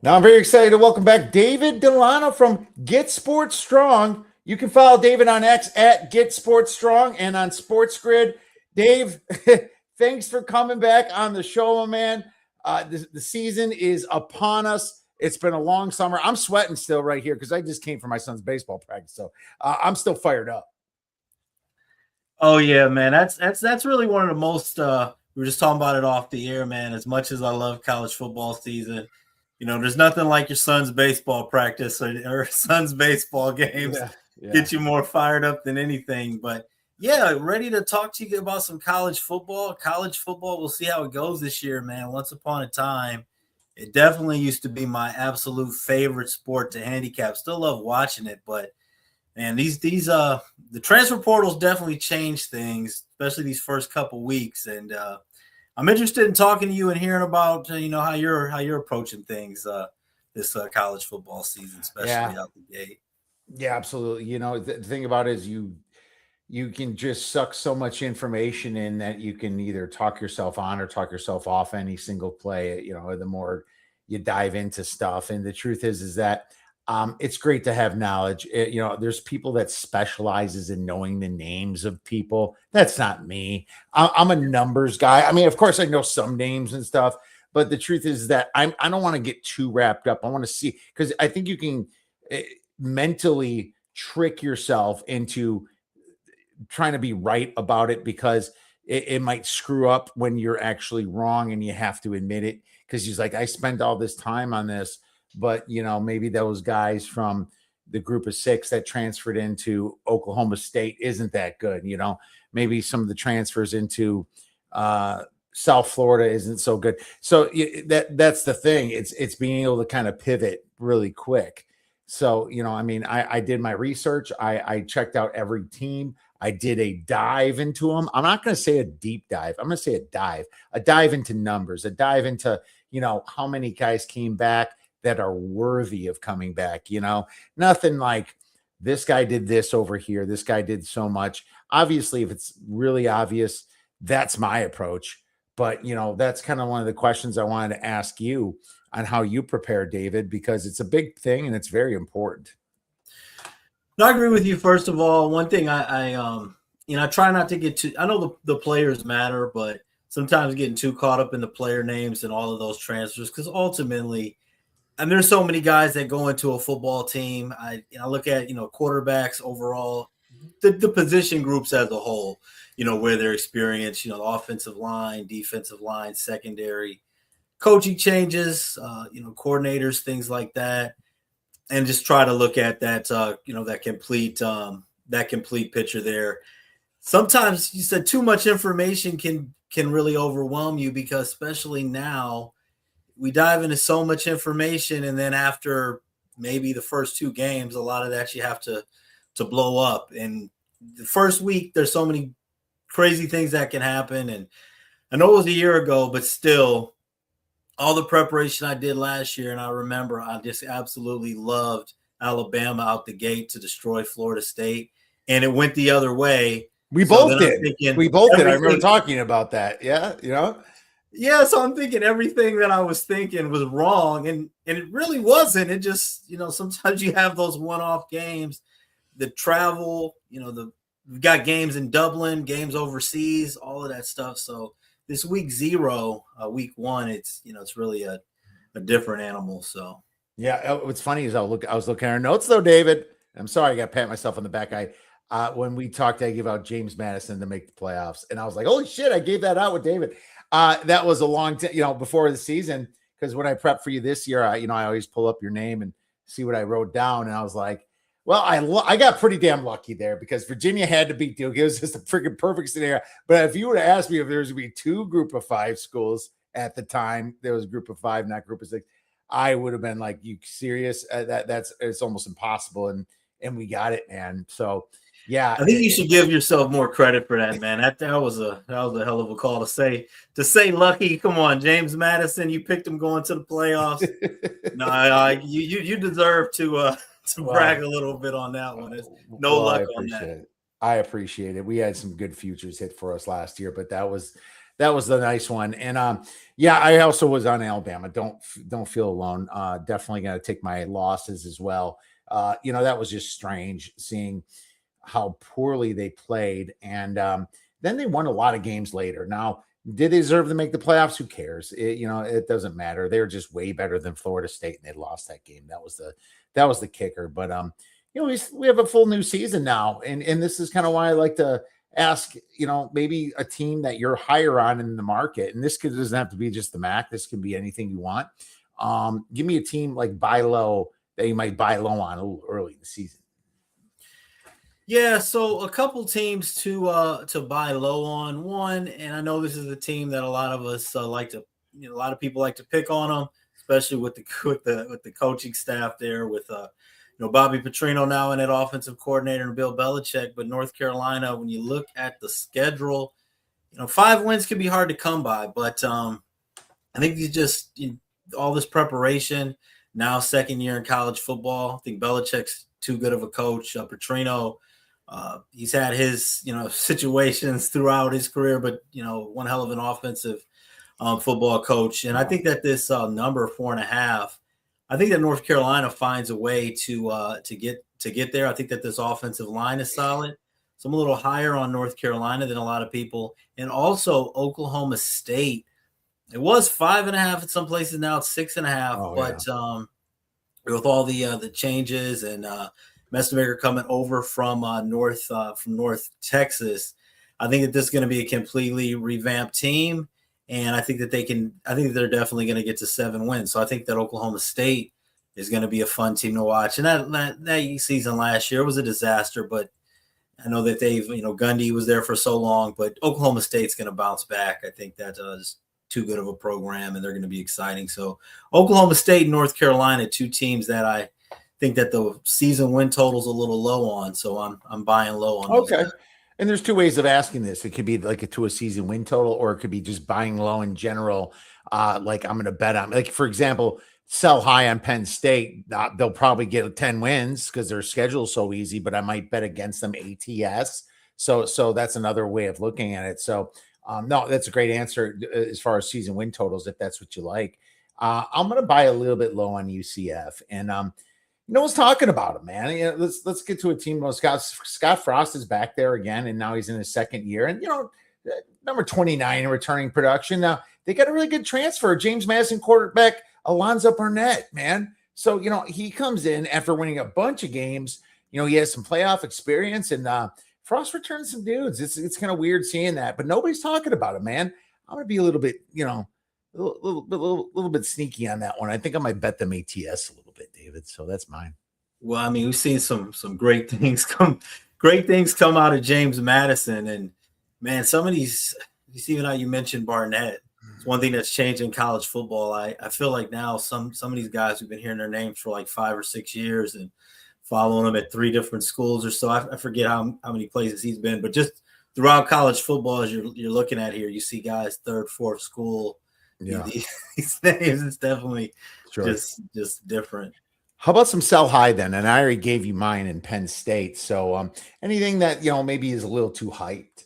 Now I'm very excited to welcome back David Delano from Get Sports Strong. You can follow David on X at Get Sports Strong and on Sports Grid. Dave, thanks for coming back on the show, my man. The season is upon us. It's been a long summer. I'm sweating still right here because I just came from my son's baseball practice, so I'm still fired up. Oh yeah, man. That's really one of the most we were just talking about it off the air, man. As much as I love college football season, there's nothing like your son's baseball practice or son's baseball games get you more fired up than anything. But yeah, ready to talk to you about some college football. College football, we'll see how it goes this year, man. Once upon a time, it definitely used to be my absolute favorite sport to handicap. Still love watching it, but and the transfer portals definitely changed things, especially these first couple weeks. And I'm interested in talking to you and hearing about how you're approaching things this college football season, especially out the gate. Yeah, absolutely. The thing about it is you can just suck so much information in that you can either talk yourself on or talk yourself off any single play. The more you dive into stuff, and the truth is that it's great to have knowledge. There's people that specializes in knowing the names of people. That's not me. I'm a numbers guy. I mean, of course, I know some names and stuff, but the truth is that I don't want to get too wrapped up. I want to see, because I think you can mentally trick yourself into trying to be right about it, because it might screw up when you're actually wrong and you have to admit it, because he's like, I spent all this time on this, but maybe those guys from the group of six that transferred into Oklahoma State isn't that good. Maybe some of the transfers into South Florida isn't so good. So that's the thing. It's being able to kind of pivot really quick. So, I did my research. I checked out every team. I did a dive into them. I'm not going to say a deep dive. I'm going to say a dive into numbers, a dive into, how many guys came back that are worthy of coming back. Nothing like this guy did this over here. This guy did so much. Obviously, if it's really obvious, that's my approach. But, that's kind of one of the questions I wanted to ask you on how you prepare, David, because it's a big thing and it's very important. No, I agree with you. First of all, one thing I try not to get too. I know the players matter, but sometimes getting too caught up in the player names and all of those transfers, because ultimately, and there's so many guys that go into a football team. I look at quarterbacks overall, the position groups as a whole, where their experience, the offensive line, defensive line, secondary, coaching changes, coordinators, things like that, and just try to look at that, that complete picture there. Sometimes you said too much information can really overwhelm you, because especially now we dive into so much information, and then after maybe the first two games, a lot of that you have to blow up. And the first week, there's so many crazy things that can happen. And I know it was a year ago, but still, all the preparation I did last year, and I remember I just absolutely loved Alabama out the gate to destroy Florida State, and it went the other way. We both did. I remember talking about that. Yeah, Yeah, so I'm thinking everything that I was thinking was wrong, and it really wasn't. It just, sometimes you have those one-off games, the travel, we've got games in Dublin, games overseas, all of that stuff. So this week 0, week 1, it's really a different animal. So yeah, what's funny is I was looking at our notes though, David. I'm sorry, I got to pat myself on the back. When we talked, I gave out James Madison to make the playoffs, and I was like, holy shit, I gave that out with David. That was a long time, before the season, because when I prep for you this year, I always pull up your name and see what I wrote down, and I was like, well, I got pretty damn lucky there, because Virginia had to beat Duke. It was just a freaking perfect scenario. But if you would have asked me if there was going to be 2 group of 5 schools at the time, there was a group of 5, not group of 6, I would have been like, you serious? It's almost impossible, and we got it, man. So yeah, I think you should give yourself more credit for that, man. That was a hell of a call to say. Lucky, come on, James Madison, you picked him going to the playoffs. No, you deserve to brag a little bit on that one. Luck on that. I appreciate it. We had some good futures hit for us last year, but that was that was the nice one. And yeah, I also was on Alabama. Don't feel alone. Definitely going to take my losses as well. That was just strange seeing how poorly they played, and then they won a lot of games later. Now, did they deserve to make the playoffs? Who cares? It doesn't matter. They're just way better than Florida State, and they lost that game. That was the kicker. But we have a full new season now, and this is kind of why I like to ask, maybe a team that you're higher on in the market, and doesn't have to be just the MAC. This can be anything you want. Give me a team like buy low that you might buy low on a little early in the season. Yeah, so a couple teams to buy low on. One, and I know this is a team that a lot of us a lot of people like to pick on them, especially with the coaching staff there with Bobby Petrino now and that offensive coordinator and Bill Belichick. But North Carolina, when you look at the schedule, 5 wins can be hard to come by. But I think all this preparation now, second year in college football. I think Belichick's too good of a coach. Petrino. He's had his, situations throughout his career, but, one hell of an offensive football coach. And I think that this number 4.5, I think that North Carolina finds a way to get there. I think that this offensive line is solid. So I'm a little higher on North Carolina than a lot of people. And also Oklahoma State. It was 5.5 at some places. Now it's 6.5. But with all the changes and Messmaker coming over from North Texas, I think that this is going to be a completely revamped team, and I think that they're definitely going to get to 7 wins. So I think that Oklahoma State is going to be a fun team to watch. And that season last year was a disaster, but I know that Gundy was there for so long, but Oklahoma State's going to bounce back. I think that is too good of a program, and they're going to be exciting. So Oklahoma State and North Carolina, 2 teams that I think that the season win total's a little low on, so I'm buying low on. Okay. And there's 2 ways of asking this. It could be like to a season win total, or it could be just buying low in general. Like I'm going to bet on, like, for example, sell high on Penn State. They'll probably get 10 wins because their schedule is so easy, but I might bet against them ATS. So that's another way of looking at it. So no, that's a great answer as far as season win totals, if that's what you like. I'm going to buy a little bit low on UCF, and no one's talking about him, man. Let's get to a team. Scott Frost is back there again, and now he's in his second year. And number 29 in returning production. Now they got a really good transfer, James Madison quarterback Alonzo Burnett, man. So he comes in after winning a bunch of games. He has some playoff experience, and Frost returns some dudes. It's kind of weird seeing that, but nobody's talking about him, man. I'm gonna be a little bit, a little bit sneaky on that one. I think I might bet them ATS a little bit, David. So that's mine. Well, I mean, we've seen some great things come out of James Madison, and man, some of these, you see how you mentioned Barnett. It's one thing that's changed in college football. I feel like now some of these guys we've been hearing their names for like 5 or 6 years and following them at 3 different schools or so. I forget how many places he's been, but just throughout college football, as you're looking at here, you see guys 3rd, 4th school. Yeah, these names, it's definitely just different. How about some sell high then? And I already gave you mine in Penn State. So anything that maybe is a little too hyped.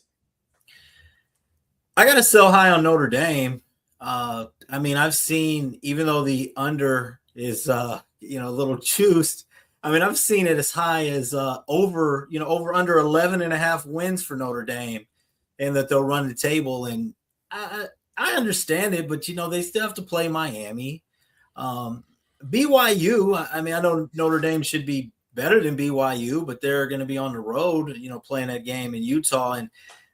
I got to sell high on Notre Dame. I mean, I've seen, even though the under is a little juiced, I mean, I've seen it as high as over under 11.5 wins for Notre Dame, and that they'll run the table. And I understand it, but they still have to play Miami. BYU, I mean, I know Notre Dame should be better than BYU, but they're going to be on the road, playing that game in Utah, and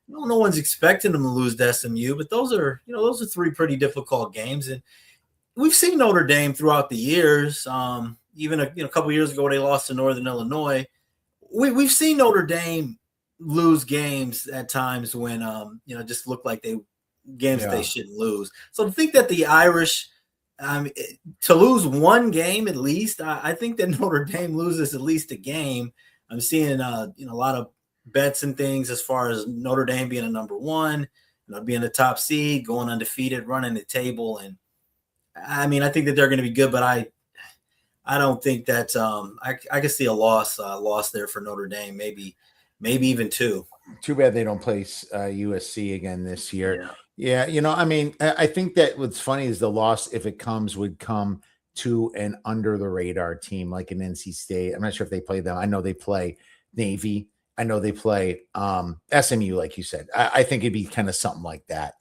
no one's expecting them to lose to SMU. But those are 3 pretty difficult games, and we've seen Notre Dame throughout the years. Even a couple years ago, they lost to Northern Illinois. We've seen Notre Dame lose games at times when just look like games that they shouldn't lose. So to think that the Irish, to lose 1 game at least, I think that Notre Dame loses at least a game. I'm seeing a lot of bets and things as far as Notre Dame being a number 1, being the top seed, going undefeated, running the table, and I mean, I think that they're going to be good, but I don't think that I can see a loss there for Notre Dame, maybe even 2. Too bad they don't play USC again this year. Yeah, I mean, I think that what's funny is the loss, if it comes, would come to an under the radar team like an NC State. I'm not sure if they play them. I know they play Navy. I know they play SMU, like you said. I think it'd be kind of something like that,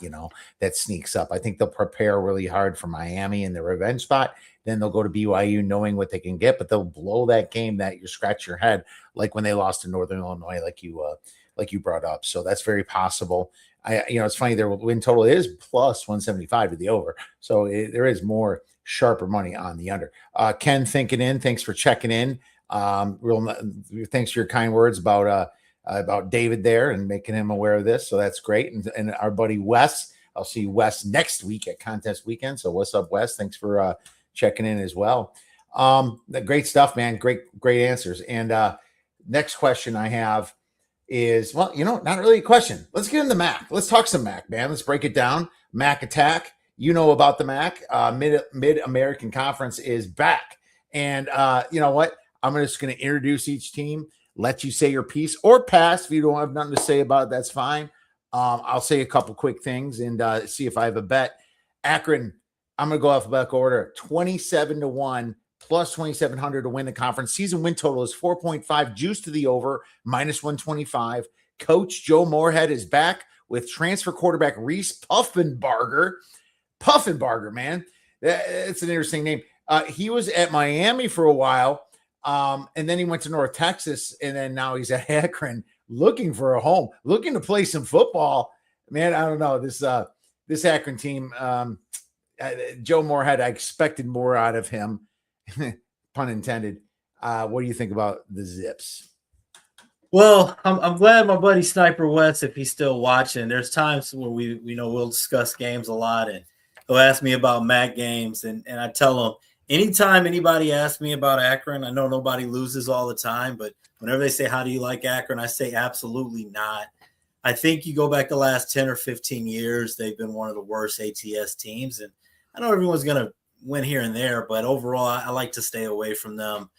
that sneaks up. I think they'll prepare really hard for Miami in the revenge spot. Then they'll go to BYU knowing what they can get, but they'll blow that game that you scratch your head, like when they lost to Northern Illinois, like you brought up. So that's very possible. It's funny, their win total is plus 175 to the over. So there is more sharper money on the under. Ken thinking in, thanks for checking in. Thanks for your kind words about David there and making him aware of this. So that's great. And our buddy Wes, I'll see Wes next week at contest weekend. So what's up, Wes? Thanks for checking in as well. Great stuff, man. Great answers. And next question I have is, well, not really a question. Let's get into Mac. Let's talk some Mac, man. Let's break it down. Mac Attack. You know about the Mac. Mid-American Conference is back. And you know what? I'm just going to introduce each team, let you say your piece or pass. If you don't have nothing to say about it, that's fine. I'll say a couple quick things and see if I have a bet. Akron, I'm going to go alphabetical order. 27-1. Plus 2,700 to win the conference. Season win total is 4.5, juice to the over, minus 125. Coach Joe Moorhead is back with transfer quarterback Reese Puffenbarger. Puffenbarger, man. It's an interesting name. He was at Miami for a while, and then he went to North Texas, and then now he's at Akron looking for a home, looking to play some football. Man, I don't know. This Akron team, Joe Moorhead, I expected more out of him. Pun intended. What do you think about the Zips? Well, I'm glad my buddy Sniper Wets, if he's still watching. There's times where we'll discuss games a lot, and he'll ask me about MAC games, and I tell him anytime anybody asks me about Akron, I know nobody loses all the time, but whenever they say, how do you like Akron? I say absolutely not. I think you go back the last 10 or 15 years, they've been one of the worst ATS teams, and I know everyone's going to win here and there, but overall, I like to stay away from them.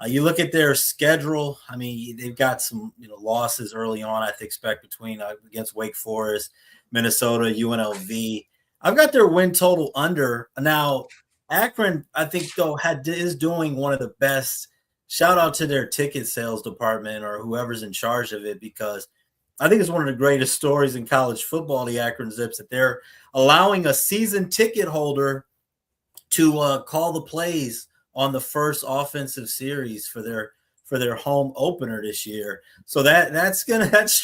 You look at their schedule. I mean, they've got some losses early on. I expect between against Wake Forest, Minnesota, UNLV. I've got their win total under. Now, Akron, I think though is doing one of the best. Shout out to their ticket sales department or whoever's in charge of it, because I think it's one of the greatest stories in college football. The Akron Zips, that they're allowing a season ticket holder to call the plays on the first offensive series for their home opener this year. So that's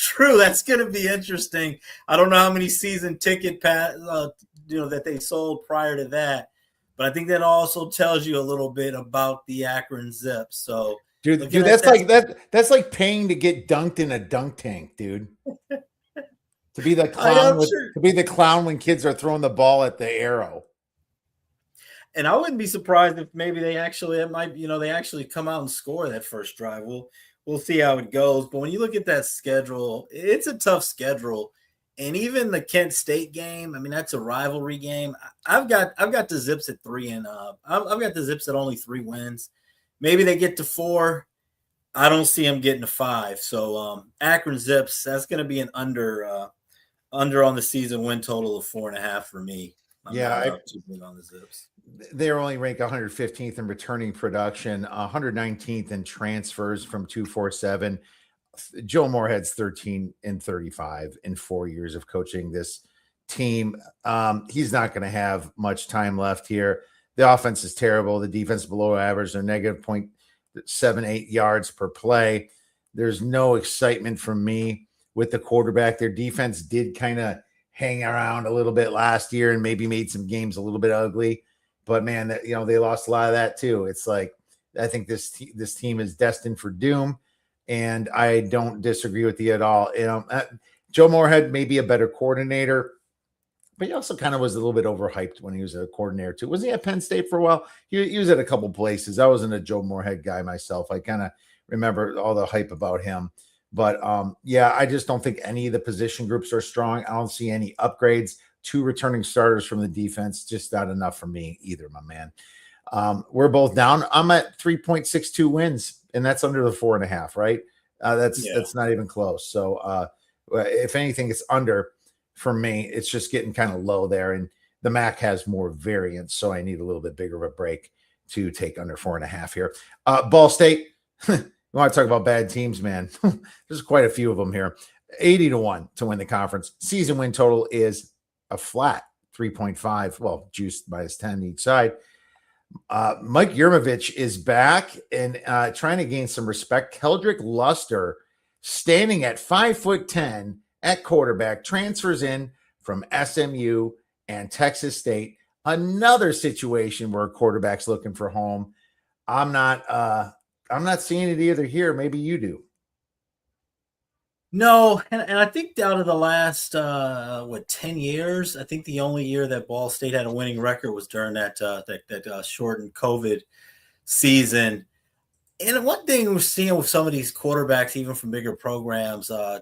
true. That's gonna be interesting. I don't know how many season ticket that they sold prior to that, but I think that also tells you a little bit about the Akron Zips. So dude, that's like paying to get dunked in a dunk tank, dude. To be the clown when kids are throwing the ball at the arrow. And I wouldn't be surprised if maybe they actually come out and score that first drive. We'll see how it goes. But when you look at that schedule, it's a tough schedule. And even the Kent State game, I mean, that's a rivalry game. I've got the Zips at 3 and I've got the Zips at only 3 wins. Maybe they get to 4. I don't see them getting to 5. So Akron Zips, that's going to be an under on the season win total of 4.5 for me. On the Zips. They're only ranked 115th in returning production, 119th in transfers from 247. Joe Moorhead's 13-35 in 4 years of coaching this team. He's not going to have much time left here. The offense is terrible. The defense below average. They're negative 0.78 yards per play. There's no excitement from me with the quarterback. Their defense did kind of hang around a little bit last year and maybe made some games a little bit ugly. But man, they lost a lot of that too. It's like, I think this team is destined for doom, and I don't disagree with you at all. Joe Moorhead may be a better coordinator, but he also kind of was a little bit overhyped when he was a coordinator too. Was he at Penn State for a while? He was at a couple places. I wasn't a Joe Moorhead guy myself. I kind of remember all the hype about him. But I just don't think any of the position groups are strong. I don't see any upgrades. 2 returning starters from the defense, just not enough for me either, my man. We're both down. I'm at 3.62 wins, and that's under the 4.5, right? That's not even close. So if anything, it's under for me. It's just getting kind of low there, and the MAC has more variance, so I need a little bit bigger of a break to take under 4.5 here. Ball State, you want to talk about bad teams, man? There's quite a few of them here. 80-1 to win the conference. Season win total is a flat 3.5. Well, juiced by his 10 each side. Mike Yurmovich is back and trying to gain some respect. Keldrick Luster, standing at 5'10" at quarterback, transfers in from SMU and Texas State. Another situation where a quarterback's looking for home. I'm not seeing it either here. Maybe you do. No, and I think out of the last 10 years, I think the only year that Ball State had a winning record was during that shortened COVID season. And one thing we're seeing with some of these quarterbacks, even from bigger programs, I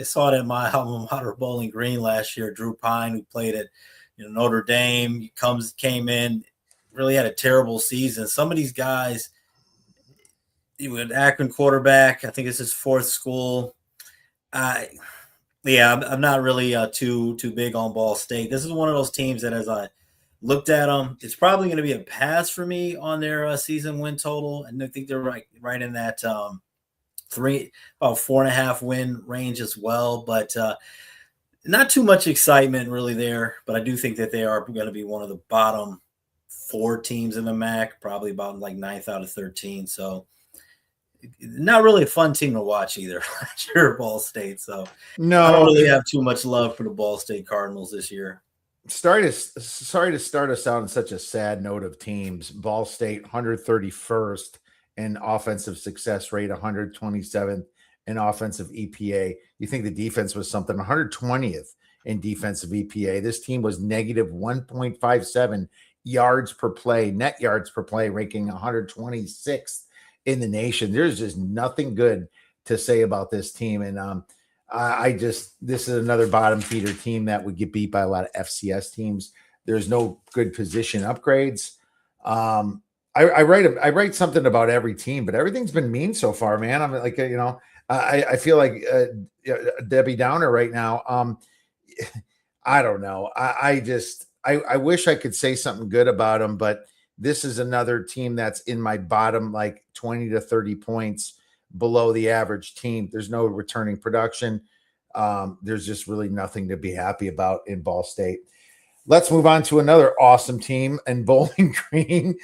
saw it in my alma mater, Bowling Green, last year. Drew Pine, who played at Notre Dame, came in, really had a terrible season. Some of these guys, an Akron quarterback, I think it's his fourth school. I'm not really too big on Ball State. This is one of those teams that, as I looked at them, it's probably going to be a pass for me on their season win total, and I think they're right in that about 4.5 win range as well. But not too much excitement really there. But I do think that they are going to be one of the bottom 4 teams in the MAC, probably about like 9th out of 13. So not really a fun team to watch either. Sure, Ball State. So no, I don't really have too much love for the Ball State Cardinals this year. Sorry to start us out on such a sad note of teams. Ball State 131st in offensive success rate, 127th in offensive EPA. You think the defense was something? 120th in defensive EPA. This team was negative 1.57 yards per play, net yards per play, ranking 126th in the nation. There's just nothing good to say about this team. And this is another bottom feeder team that would get beat by a lot of FCS teams. There's no good position upgrades. I write something about every team, but everything's been mean so far, man. I'm like, I feel like Debbie Downer right now. I don't know. I wish I could say something good about them, but this is another team that's in my bottom, like 20 to 30 points below the average team. There's no returning production. There's just really nothing to be happy about in Ball State. Let's move on to another awesome team in Bowling Green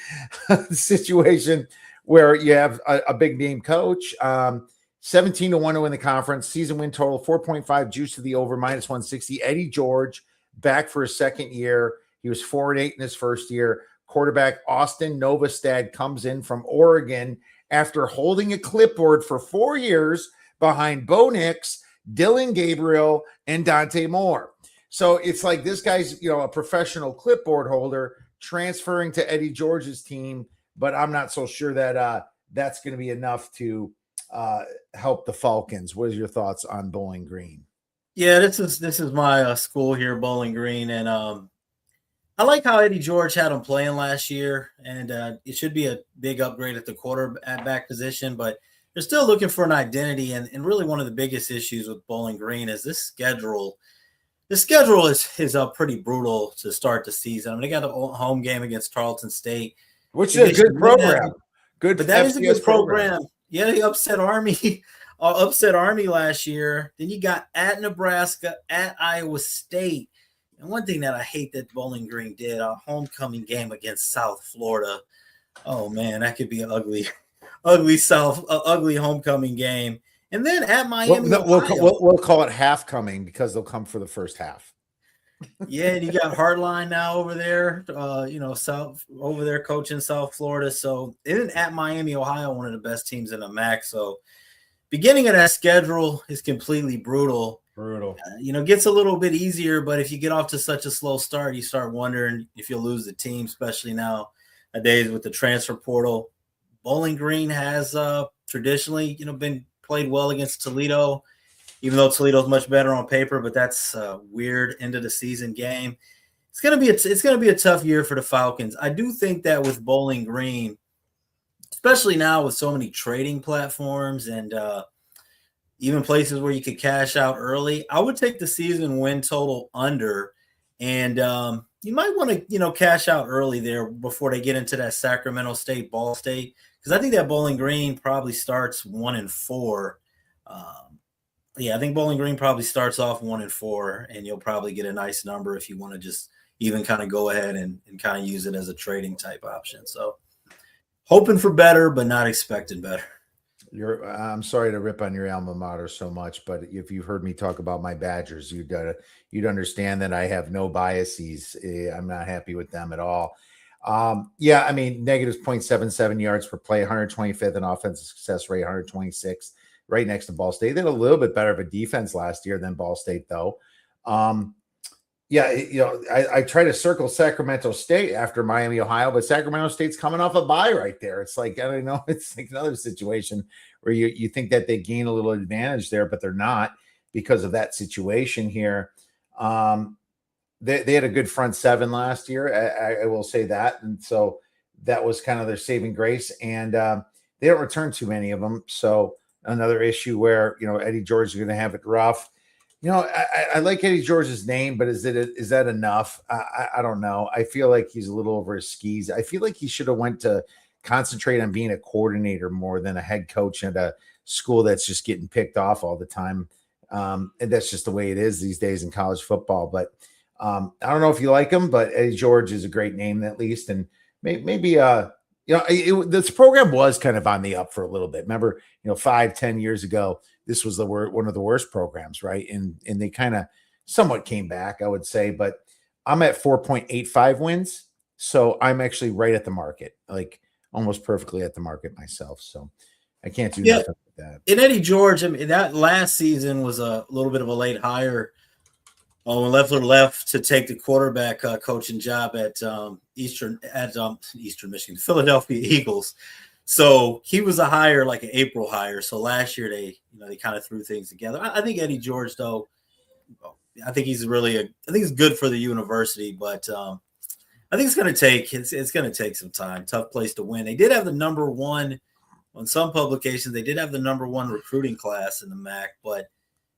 situation where you have a big name coach. 17-1 to win the conference. Season win total 4.5, juice to the over, -160. Eddie George back for his second year. He was 4-8 in his first year. Quarterback Austin Novastad comes in from Oregon after holding a clipboard for 4 years behind Bo Nix, Dylan Gabriel, and Dante Moore. So it's like this guy's, a professional clipboard holder transferring to Eddie George's team, but I'm not so sure that that's going to be enough to help the Falcons. What is your thoughts on Bowling Green? Yeah, this is my school here, Bowling Green, and I like how Eddie George had him playing last year, and it should be a big upgrade at the quarterback position, but they're still looking for an identity. And really one of the biggest issues with Bowling Green is this schedule. The schedule is pretty brutal to start the season. I mean, they got a home game against Tarleton State, which is a good program. But that is a good program. Yeah, they upset Army. Upset Army last year. Then you got at Nebraska, at Iowa State. And one thing that I hate that Bowling Green did, a homecoming game against South Florida. Oh man, that could be an ugly homecoming game. And then at Miami, we'll call it half coming because they'll come for the first half. Yeah, and you got Hardline now over there, over there coaching South Florida. So even at Miami, Ohio, one of the best teams in the MAC. So beginning of that schedule is completely brutal. Gets a little bit easier, but if you get off to such a slow start, you start wondering if you'll lose the team, especially nowadays with the transfer portal. Bowling Green has traditionally, been played well against Toledo, even though Toledo's much better on paper, but that's a weird end of the season game. It's gonna be a tough year for the Falcons. I do think that with Bowling Green, especially now with so many trading platforms and even places where you could cash out early, I would take the season win total under. And you might want to, cash out early there before they get into that Sacramento State Ball State, because I think that Bowling Green probably starts 1-4. I think Bowling Green probably starts off 1-4, and you'll probably get a nice number if you want to just even kind of go ahead and kind of use it as a trading type option. So hoping for better, but not expecting better. I'm sorry to rip on your alma mater so much, but if you've heard me talk about my Badgers, you'd understand that I have no biases. I'm not happy with them at all. I mean, negative 0.77 yards per play, 125th in offensive success rate, 126th, right next to Ball State. They had a little bit better of a defense last year than Ball State, though. I try to circle Sacramento State after Miami, Ohio, but Sacramento State's coming off a bye right there. It's like, I don't know, it's like another situation where you think that they gain a little advantage there, but they're not because of that situation here. They had a good front seven last year. I will say that. And so that was kind of their saving grace. And they don't return too many of them. So another issue where, Eddie George is going to have it rough. I like Eddie George's name, but is that enough? I don't know. I feel like he's a little over his skis. I feel like he should have went to concentrate on being a coordinator more than a head coach at a school that's just getting picked off all the time. And that's just the way it is these days in college football. But I don't know if you like him, but Eddie George is a great name at least. And maybe this program was kind of on the up for a little bit. Remember, 5-10 years ago, this was one of the worst programs, right? And they kind of somewhat came back, I would say. But I'm at 4.85 wins, so I'm actually right at the market, like almost perfectly at the market myself. So I can't do nothing with that. And Eddie George, I mean, that last season was a little bit of a late hire. When Leffler left to take the quarterback coaching job at Eastern Michigan, Philadelphia Eagles. So he was a hire, like an April hire. So last year they kind of threw things together. I think Eddie George, though, I think he's good for the university, but I think it's going to take some time. Tough place to win. They did have the number one on some publications. They did have the number one recruiting class in the MAC, but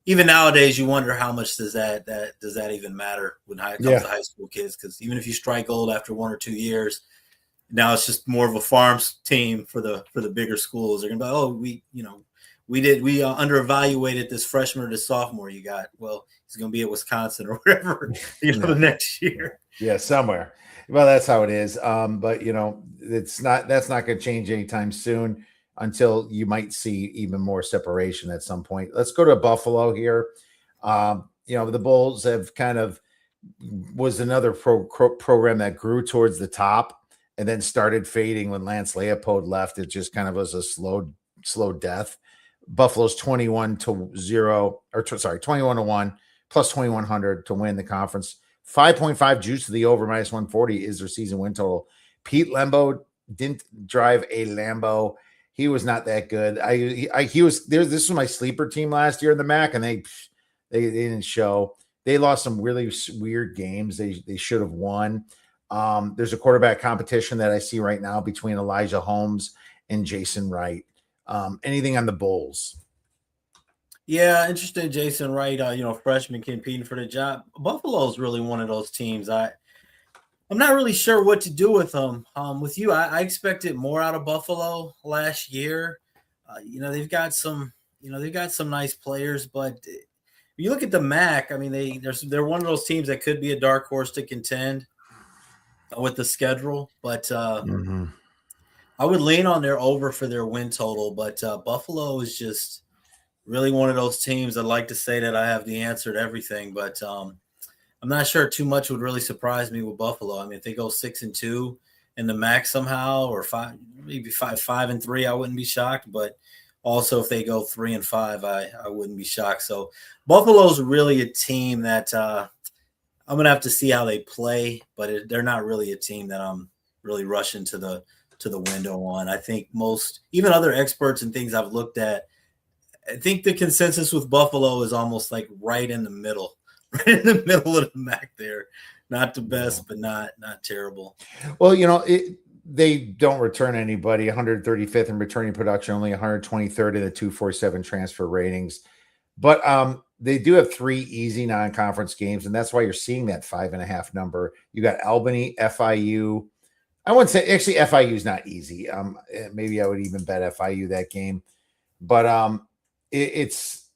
even nowadays, you wonder how much does that even matter when it comes to high school kids? Because even if you strike gold after 1 or 2 years, now it's just more of a farm team for the bigger schools. They're gonna be, we underevaluated this freshman or this sophomore you got. Well, he's gonna be at Wisconsin or wherever the next year. Yeah, somewhere. Well, that's how it is. But that's not going to change anytime soon, until you might see even more separation at some point. Let's go to Buffalo here. The Bulls have kind of was another program that grew towards the top and then started fading when Lance Leopold left. It just kind of was a slow death. Buffalo's 21-1 plus 2,100 to win the conference. 5.5 juice to the over, minus 140 is their season win total. Pete Lembo didn't drive a Lambo. He was not that good. He was there. This was my sleeper team last year in the MAC, and they didn't show. They lost some really weird games. They should have won. There's a quarterback competition that I see right now between Elijah Holmes and Jason Wright. Anything on the Bulls? Yeah, interesting. Jason Wright, freshman competing for the job. Buffalo's really one of those teams. I'm not really sure what to do with them. With you, I expected more out of Buffalo last year. They've got some nice players, but if you look at the MAC, I mean, they're one of those teams that could be a dark horse to contend with the schedule. But I would lean on their over for their win total. But Buffalo is just really one of those teams. I'd like to say that I have the answer to everything, but I'm not sure too much would really surprise me with Buffalo. I mean, if they go 6-2 in the MAC somehow, or 5-3, I wouldn't be shocked. But also, if they go 3-5, I wouldn't be shocked. So Buffalo's really a team that I'm gonna have to see how they play, but they're not really a team that I'm really rushing to the window on. I think even other experts and things I've looked at, I think the consensus with Buffalo is almost like right in the middle. Right in the middle of the MAC there. Not the best, but not terrible. Well, They don't return anybody. 135th in returning production, only 123rd in the 247 transfer ratings. But they do have 3 easy non-conference games, and that's why you're seeing that 5.5 number. You got Albany, FIU. I wouldn't say actually FIU is not easy. Maybe I would even bet FIU that game, but it's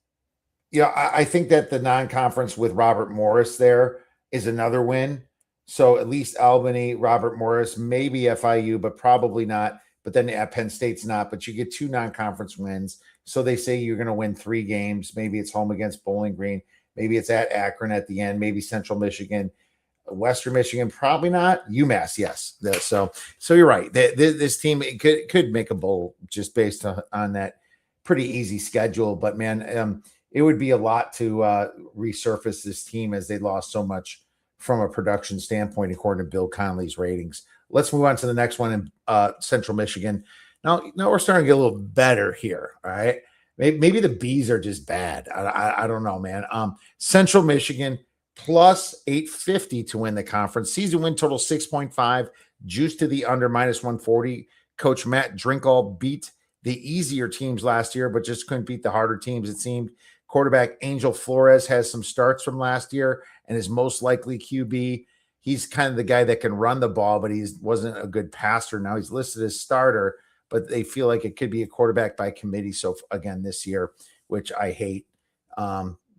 I think that the non-conference with Robert Morris there is another win. So at least Albany, Robert Morris, maybe FIU, but probably not. But then at Penn State's not. But you get 2 non-conference wins. So they say you're going to win 3 games. Maybe it's home against Bowling Green. Maybe it's at Akron at the end. Maybe Central Michigan, Western Michigan, probably not. UMass, yes. So you're right. This team could make a bowl just based on that pretty easy schedule. But man, it would be a lot to resurface this team as they lost so much from a production standpoint, according to Bill Connolly's ratings. Let's move on to the next one in Central Michigan. Now we're starting to get a little better here. All right. Maybe the Bees are just bad. I don't know, man. Central Michigan plus 850 to win the conference. Season win total 6.5. Juice to the under minus 140. Coach Matt Drinkall beat the easier teams last year, but just couldn't beat the harder teams, it seemed. Quarterback Angel Flores has some starts from last year and is most likely QB. He's kind of the guy that can run the ball, but he wasn't a good passer. Now he's listed as starter, but they feel like it could be a quarterback by committee. So again, this year, which I hate.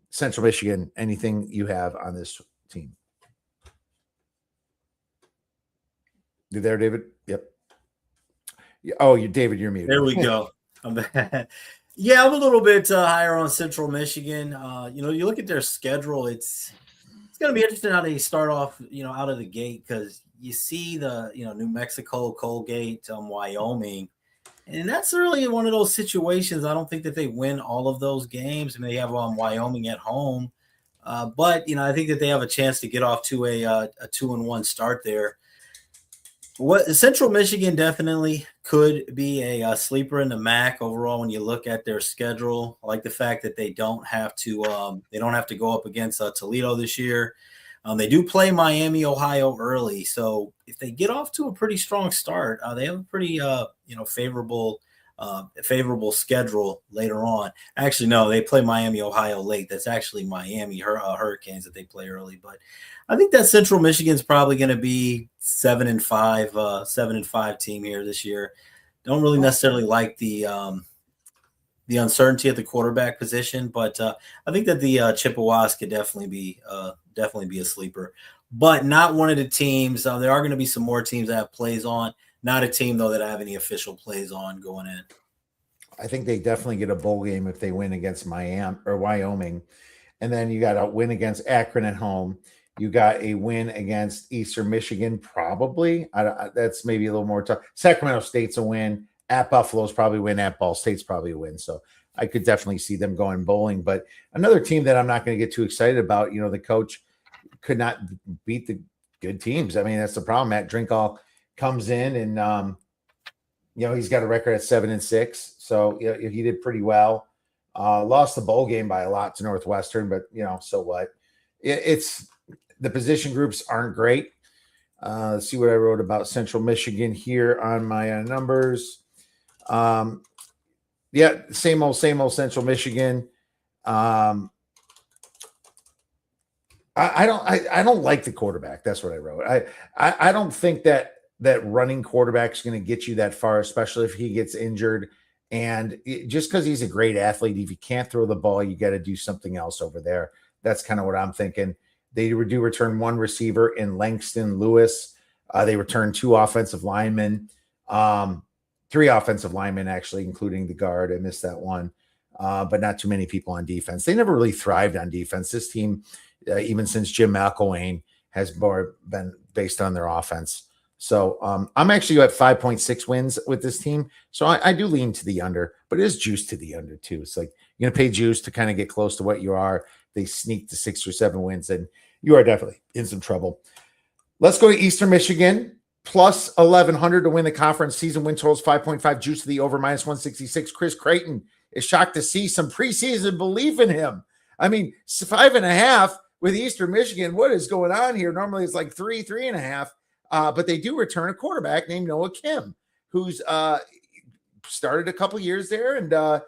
Central Michigan, anything you have on this team? You there, David? Yep. Oh, David, you're muted. There we go. Yeah, I'm a little bit higher on Central Michigan. You look at their schedule, it's going to be interesting how they start off, out of the gate, because you see the, New Mexico, Colgate, Wyoming, and that's really one of those situations. I don't think that they win all of those games. I mean, they have Wyoming at home, but I think that they have a chance to get off to a 2-1 start there. What Central Michigan definitely could be a sleeper in the MAC overall. When you look at their schedule, I like the fact that they don't have to go up against Toledo this year. They do play Miami, Ohio early, so if they get off to a pretty strong start, they have a pretty favorable schedule later on. Actually, no, they play Miami, Ohio late. That's actually Miami Hurricanes that they play early. But I think that Central Michigan is probably going to be 7-5 team here this year. Don't really necessarily like the uncertainty at the quarterback position, but I think that the Chippewas could definitely be a sleeper, but not one of the teams. There are going to be some more teams that have plays on. Not a team, though, that I have any official plays on going in. I think they definitely get a bowl game if they win against Miami or Wyoming. And then you got a win against Akron at home. You got a win against Eastern Michigan, probably. That's maybe a little more tough. Sacramento State's a win. At Buffalo's probably a win. At Ball State's probably a win. So I could definitely see them going bowling. But another team that I'm not going to get too excited about, the coach could not beat the good teams. I mean, that's the problem. Matt Drinkall comes in and, he's got a record at 7-6. So he did pretty well. Lost the bowl game by a lot to Northwestern, but, so what? It's the position groups aren't great. Let's see what I wrote about Central Michigan here on my numbers. Same old Central Michigan. I don't like the quarterback. That's what I wrote. I don't think that running quarterback is going to get you that far, especially if he gets injured. And just because he's a great athlete, if you can't throw the ball, you got to do something else over there. That's kind of what I'm thinking. They do return one receiver in Langston Lewis. They return 2 offensive linemen, 3 offensive linemen, actually, including the guard. I missed that one, but not too many people on defense. They never really thrived on defense. This team, even since Jim McElwain, has more been based on their offense. So I'm actually at 5.6 wins with this team. So I do lean to the under, but it is juice to the under too. It's like you're going to pay juice to kind of get close to what you are. They sneak to 6 or 7 wins, and you are definitely in some trouble. Let's go to Eastern Michigan. Plus 1,100 to win the conference. Season win totals 5.5. Juice to the over minus 166. Chris Creighton is shocked to see some preseason belief in him. I mean, 5.5 with Eastern Michigan. What is going on here? Normally it's like 3.5. But they do return a quarterback named Noah Kim, who's started a couple years there. And,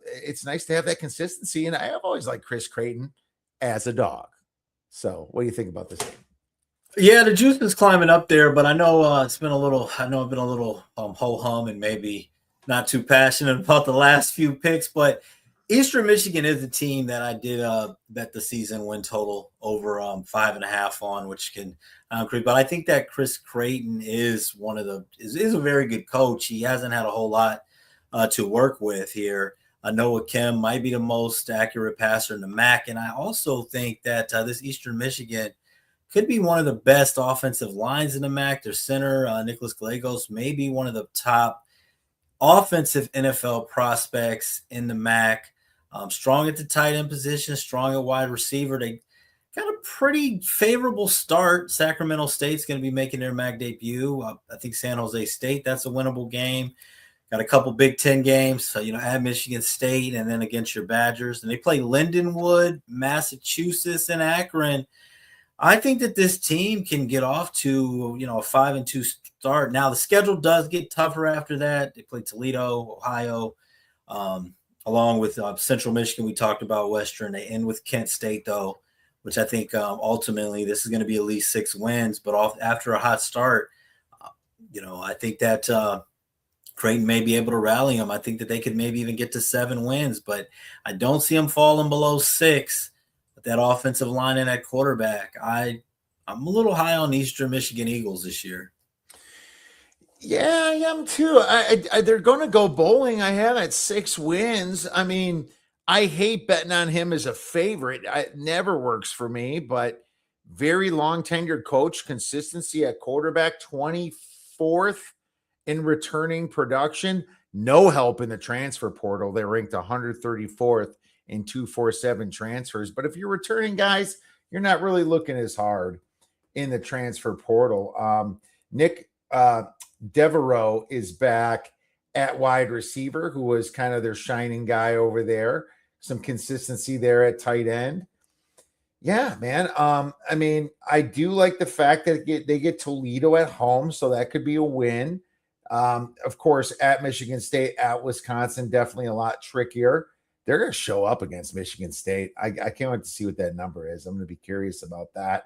it's nice to have that consistency. And I have always liked Chris Creighton as a dog. So what do you think about this game? Yeah, the juice is climbing up there, but I know I've been a little ho-hum and maybe not too passionate about the last few picks, but Eastern Michigan is a team that I did bet the season win total over 5.5 on, which can creep. But I think that Chris Creighton is is a very good coach. He hasn't had a whole lot to work with here. Noah Kim might be the most accurate passer in the MAC, and I also think that this Eastern Michigan could be one of the best offensive lines in the MAC. Their center, Nicholas Gallegos, may be one of the top offensive NFL prospects in the MAC. Strong at the tight end position, strong at wide receiver. They got a pretty favorable start. Sacramento State's going to be making their MAC debut. I think San Jose State, that's a winnable game. Got a couple Big Ten games, at Michigan State and then against your Badgers. And they play Lindenwood, Massachusetts, and Akron. I think that this team can get off to, a 5-2 start. Now, the schedule does get tougher after that. They play Toledo, Ohio, along with Central Michigan. We talked about Western. They end with Kent State, though, which I think ultimately this is going to be at least 6 wins. But after a hot start, I think that Creighton may be able to rally them. I think that they could maybe even get to 7 wins, but I don't see them falling below 6. That offensive line and that quarterback, I'm a little high on Eastern Michigan Eagles this year. Yeah, I am too. They're going to go bowling. I have at 6 wins. I mean, I hate betting on him as a favorite. It never works for me, but very long tenured coach, consistency at quarterback, 24th in returning production, no help in the transfer portal. They ranked 134th in 247 transfers. But if you're returning guys, you're not really looking as hard in the transfer portal. Nick Devereaux is back at wide receiver, who was kind of their shining guy over there. Some consistency there at tight end. Yeah, man. I mean, I do like the fact that they get Toledo at home, so that could be a win. Of course, at Michigan State, at Wisconsin, definitely a lot trickier. They're going to show up against Michigan State. I can't wait to see what that number is. I'm going to be curious about that.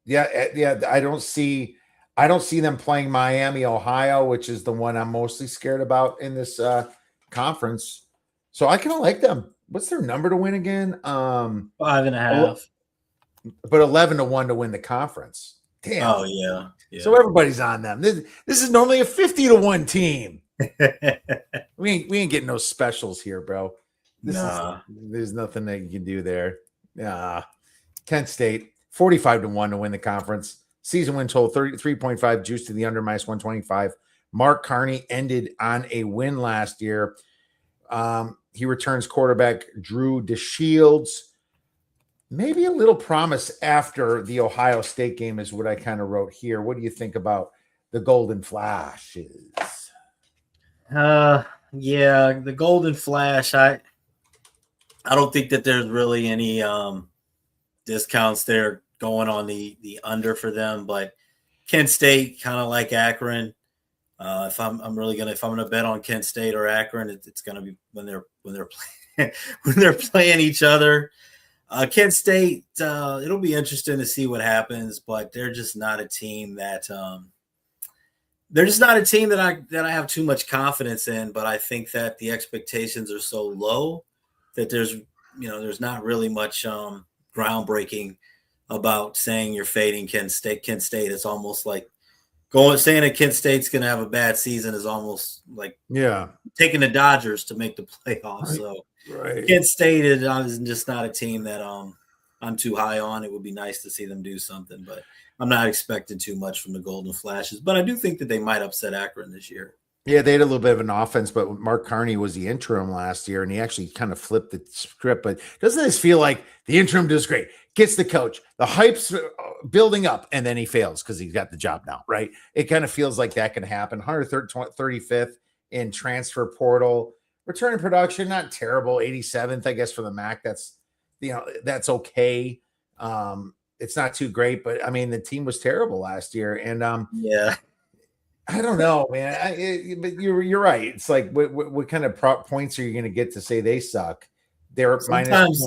Yeah. I don't see them playing Miami, Ohio, which is the one I'm mostly scared about in this conference. So I kind of like them. What's their number to win again? 5.5. But 11-1 to win the conference. Damn. Oh yeah. So everybody's on them. This is normally a 50-1 team. we ain't getting no specials here, bro. There's nothing that you can do there. Kent State 45-1 to win the conference. Season win total 33.5, juice to the under -125. Mark Carney ended on a win last year. He returns quarterback Drew DeShields. Maybe a little promise after the Ohio State game is what I kind of wrote here. What do you think about the Golden Flashes? Yeah, the Golden Flash. I don't think that there's really any discounts there going on the under for them, but Kent State, kind of like Akron. If I'm gonna bet on Kent State or Akron, it's gonna be when they're playing when they're playing each other. Kent State, it'll be interesting to see what happens, but they're just not a team that I have too much confidence in. But I think that the expectations are so low that there's not really much groundbreaking about saying you're fading Kent State. It's almost like saying that Kent State's going to have a bad season is almost like taking the Dodgers to make the playoffs. Right. So Kent State is just not a team that I'm too high on. It would be nice to see them do something, but I'm not expecting too much from the Golden Flashes. But I do think that they might upset Akron this year. Yeah, they had a little bit of an offense, but Mark Carney was the interim last year, and he actually kind of flipped the script. But doesn't this feel like the interim does great? Gets the coach, the hype's building up, and then he fails because he's got the job now, right? It kind of feels like that can happen. 135th in transfer portal. Return production, not terrible. 87th, I guess, for the MAC. That's okay. it's not too great, but I mean, the team was terrible last year. And Yeah. I don't know, man. But you're right. It's like, what kind of points are you going to get to say they suck? They're minus Sometimes,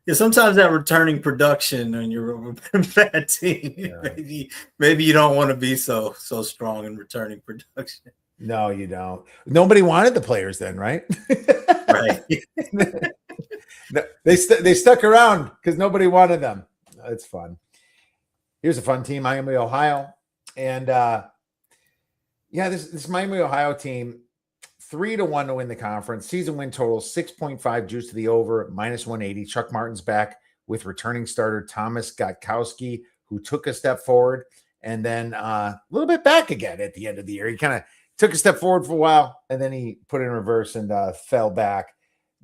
yeah, sometimes that returning production when you're a bad team, Yeah. maybe you don't want to be so strong in returning production. No, you don't. Nobody wanted the players then, right? Right. No, they stuck around because nobody wanted them. It's fun. Here's a fun team, Miami, Ohio. And yeah, this Miami, Ohio team, 3-1 to win the conference. Season win total 6.5 juice to the over, minus 180. Chuck Martin's back with returning starter Thomas Gotkowski, who took a step forward and then a little bit back again at the end of the year. He kind of took a step forward for a while, and then he put in reverse and fell back.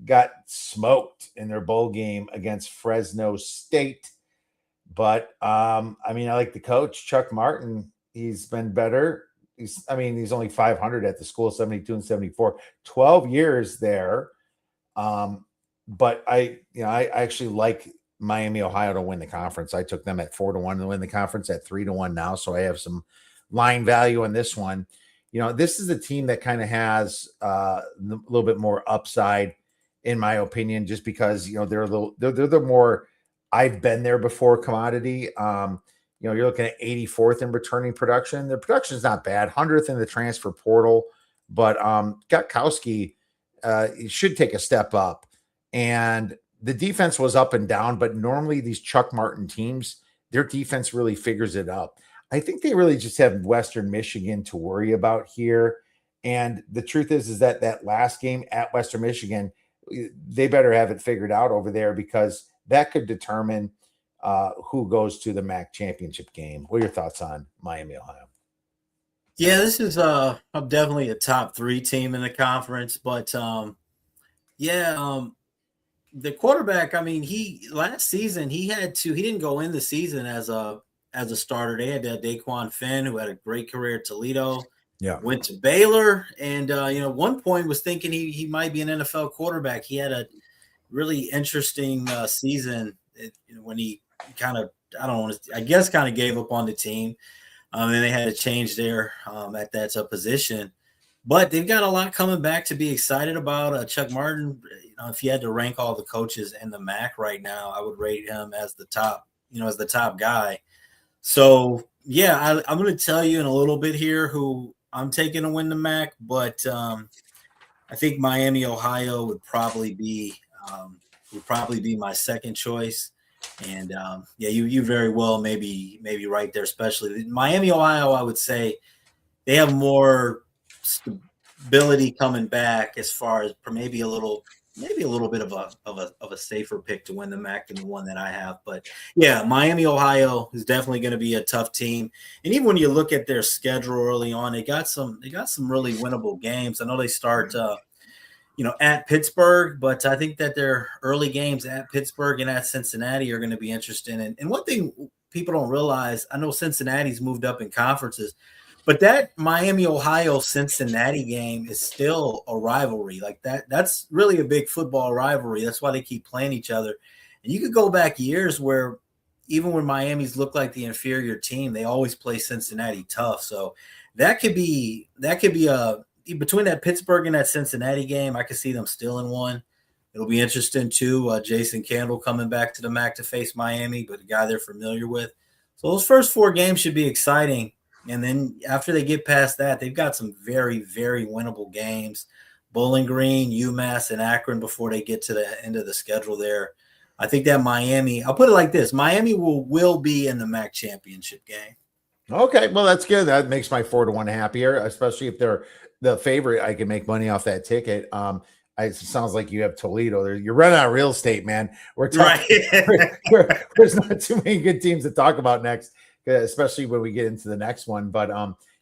Got smoked in their bowl game against Fresno State. But I mean, I like the coach, Chuck Martin. He's been better. He's only 500 at the school, 72 and 74, 12 years there. But I actually like Miami, Ohio to win the conference. I took them at 4-1 to win the conference, at 3-1 now. So I have some line value on this one. This is a team that kind of has a little bit more upside, in my opinion, just because, they're the more I've been there before commodity. You're looking at 84th in returning production. The production is not bad. 100th in the transfer portal, but Gotkowski should take a step up. And the defense was up and down, but normally these Chuck Martin teams, their defense really figures it up. I think they really just have Western Michigan to worry about here. And the truth is that last game at Western Michigan, they better have it figured out over there, because that could determine who goes to the MAC championship game. What are your thoughts on Miami, Ohio? Yeah, this is definitely a top 3 team in the conference, but the quarterback, I mean, last season he didn't go in the season as a starter. They had Daquan Finn, who had a great career at Toledo. Yeah, went to Baylor, and one point was thinking he might be an NFL quarterback. He had a really interesting season when he kind of gave up on the team, and they had to change there at that position. But they've got a lot coming back to be excited about. Chuck Martin, if you had to rank all the coaches in the MAC right now, I would rate him as the top guy. So yeah, I'm going to tell you in a little bit here who I'm taking to win the MAC, but I think Miami, Ohio would probably be my second choice. And you very well maybe right there, especially Miami, Ohio. I would say they have more stability coming back, as far as maybe a little bit of a safer pick to win the MAC than the one that I have. But yeah, Miami, Ohio is definitely going to be a tough team. And even when you look at their schedule early on, they got some really winnable games. I know they start at Pittsburgh, but I think that their early games at Pittsburgh and at Cincinnati are going to be interesting. And one thing people don't realize, I know Cincinnati's moved up in conferences, but that Miami, Ohio, Cincinnati game is still a rivalry. Like that's really a big football rivalry. That's why they keep playing each other. And you could go back years where even when Miami's looked like the inferior team, they always play Cincinnati tough. So that could be between that Pittsburgh and that Cincinnati game, I could see them still in one. It'll be interesting too. Jason Candle coming back to the MAC to face Miami, but a guy they're familiar with. So those first 4 games should be exciting. And then after they get past that, they've got some very, very winnable games. Bowling Green, UMass, and Akron before they get to the end of the schedule there. I think that Miami, I'll put it like this, Miami will be in the MAC championship game. Okay, well, that's good. That makes my 4-1 happier, especially if they're the favorite. I can make money off that ticket. It sounds like you have Toledo. You're running out of real estate, man. We're talking. Right. There's not too many good teams to talk about next, especially when we get into the next one. But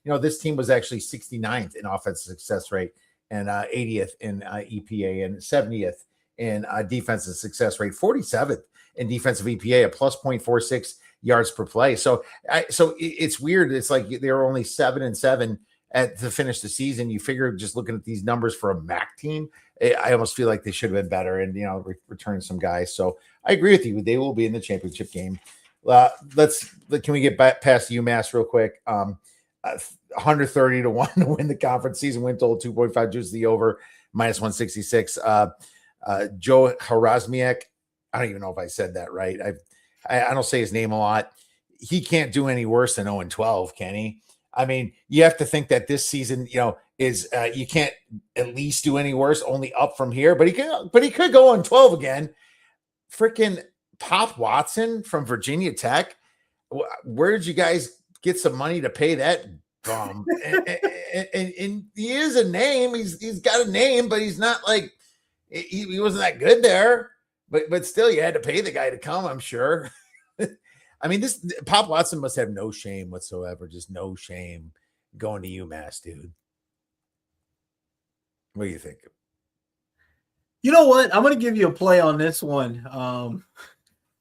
this team was actually 69th in offensive success rate, and 80th in EPA, and 70th in defensive success rate, 47th in defensive EPA, a plus 0.46 yards per play. So it's weird. It's like they were only 7-7 to finish the season. You figure, just looking at these numbers for a MAC team, I almost feel like they should have been better and returning some guys. So I agree with you. They will be in the championship game. Can we get back past UMass real quick? 130 to 1 to win the conference. Season win total 2.5 juice the over, minus 166. Joe Harazmiak, I don't even know if I said that right. I don't say his name a lot. He can't do any worse than 0-12, can he? I mean, you have to think that this season, is you can't at least do any worse, only up from here. But he could go 0-12 again. Freaking Pop Watson from Virginia Tech. Where did you guys get some money to pay that bum? and he is a name. He's got a name, but he's not like he wasn't that good there. But still, you had to pay the guy to come, I'm sure. I mean, this Pop Watson must have no shame whatsoever, just no shame going to UMass, dude. What do you think? You know what? I'm going to give you a play on this one. I'm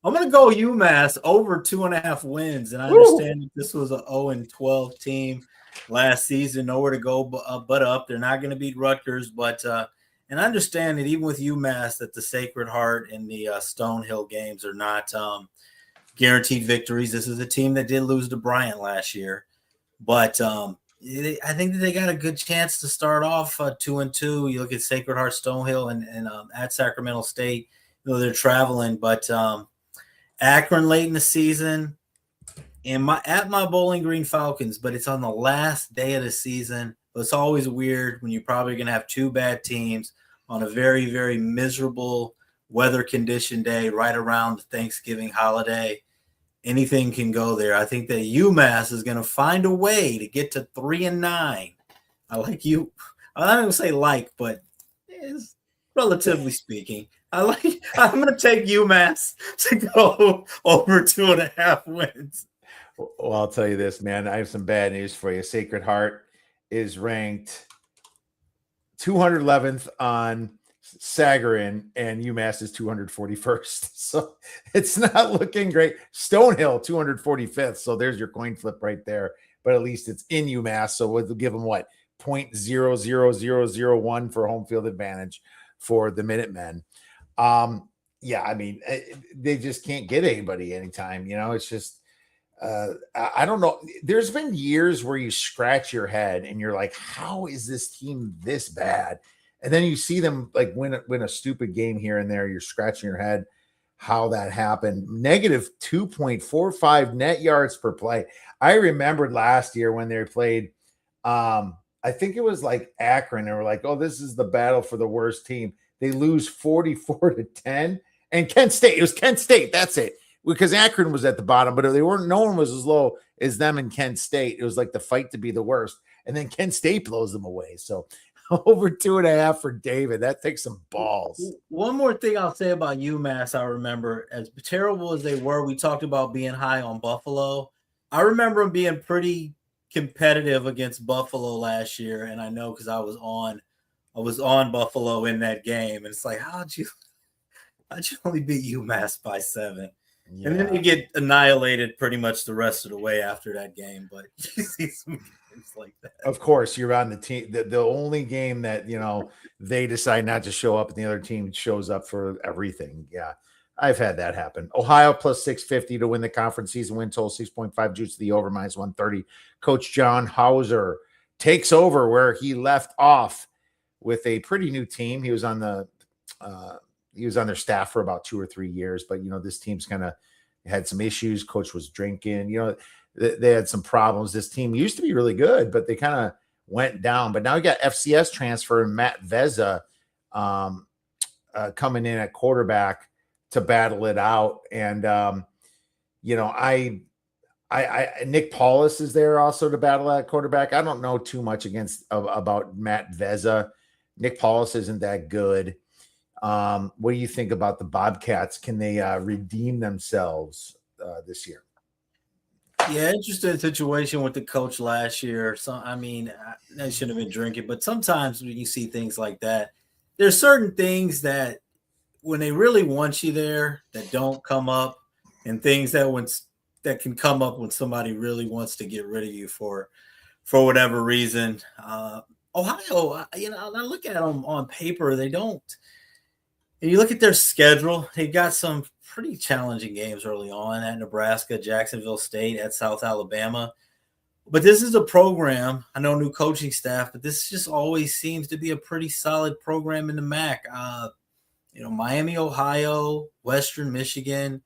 going to go UMass over 2.5 wins, and I understand that this was an 0-12 team last season, nowhere to go but up. They're not going to beat Rutgers, but and I understand that even with UMass, that the Sacred Heart and the Stonehill games are not guaranteed victories. This is a team that did lose to Bryant last year, but I think that they got a good chance to start off 2-2. You look at Sacred Heart, Stonehill, and at Sacramento State. They're traveling, but Akron late in the season, and at my Bowling Green Falcons, but it's on the last day of the season. It's always weird when you're probably going to have two bad teams on a very, very miserable weather condition day right around the Thanksgiving holiday. Anything can go there. I think that UMass is going to find a way to get to 3-9. I like you. I'm not going to say but it's relatively speaking. I'm going to take UMass to go over 2.5 wins. Well, I'll tell you this, man. I have some bad news for you. Sacred Heart is ranked 211th on Sagarin, and UMass is 241st. So it's not looking great. Stonehill, 245th. So there's your coin flip right there. But at least it's in UMass. So we'll give them 0.00001 for home field advantage for the Minutemen. Yeah, I mean, they just can't get anybody anytime. It's just, I don't know. There's been years where you scratch your head and you're like, how is this team this bad? And then you see them like win a stupid game here and there. You're scratching your head how that happened. Negative 2.45 net yards per play. I remembered last year when they played, I think it was like Akron. They were like, oh, this is the battle for the worst team. They lose 44-10. And Kent State. It was Kent State. That's it. Because Akron was at the bottom, but they weren't. No one was as low as them in Kent State. It was like the fight to be the worst. And then Kent State blows them away. So over 2.5 for David. That takes some balls. One more thing I'll say about UMass, I remember, as terrible as they were, we talked about being high on Buffalo. I remember them being pretty competitive against Buffalo last year, and I know because I was on Buffalo in that game, and it's like, how'd you only beat UMass by 7? Yeah. And then they get annihilated pretty much the rest of the way after that game. But you see some games like that. Of course, you're on the team. The only game that, they decide not to show up and the other team shows up for everything. Yeah, I've had that happen. Ohio plus 650 to win the conference season win total, 6.5 juice to the over, minus 130. Coach John Hauser takes over where he left off with a pretty new team. He was on their staff for about 2 or 3 years, but this team's kind of had some issues. Coach was drinking, they had some problems. This team used to be really good, but they kind of went down. But now you got FCS transfer Matt Vezza coming in at quarterback to battle it out. And Nick Paulus is there also to battle at quarterback. I don't know too much about Matt Vezza. Nick Paulus isn't that good. What do you think about the Bobcats? Can they redeem themselves this year? Yeah, interesting situation with the coach last year. So, I mean, I shouldn't have been drinking, but sometimes when you see things like that, there's certain things that when they really want you there that don't come up, and things that can come up when somebody really wants to get rid of you for whatever reason. Ohio, I look at them on paper, they don't. And you look at their schedule, they got some pretty challenging games early on at Nebraska, Jacksonville State, at South Alabama. But this is a program, I know new coaching staff, but this just always seems to be a pretty solid program in the MAC. Miami, Ohio, Western Michigan,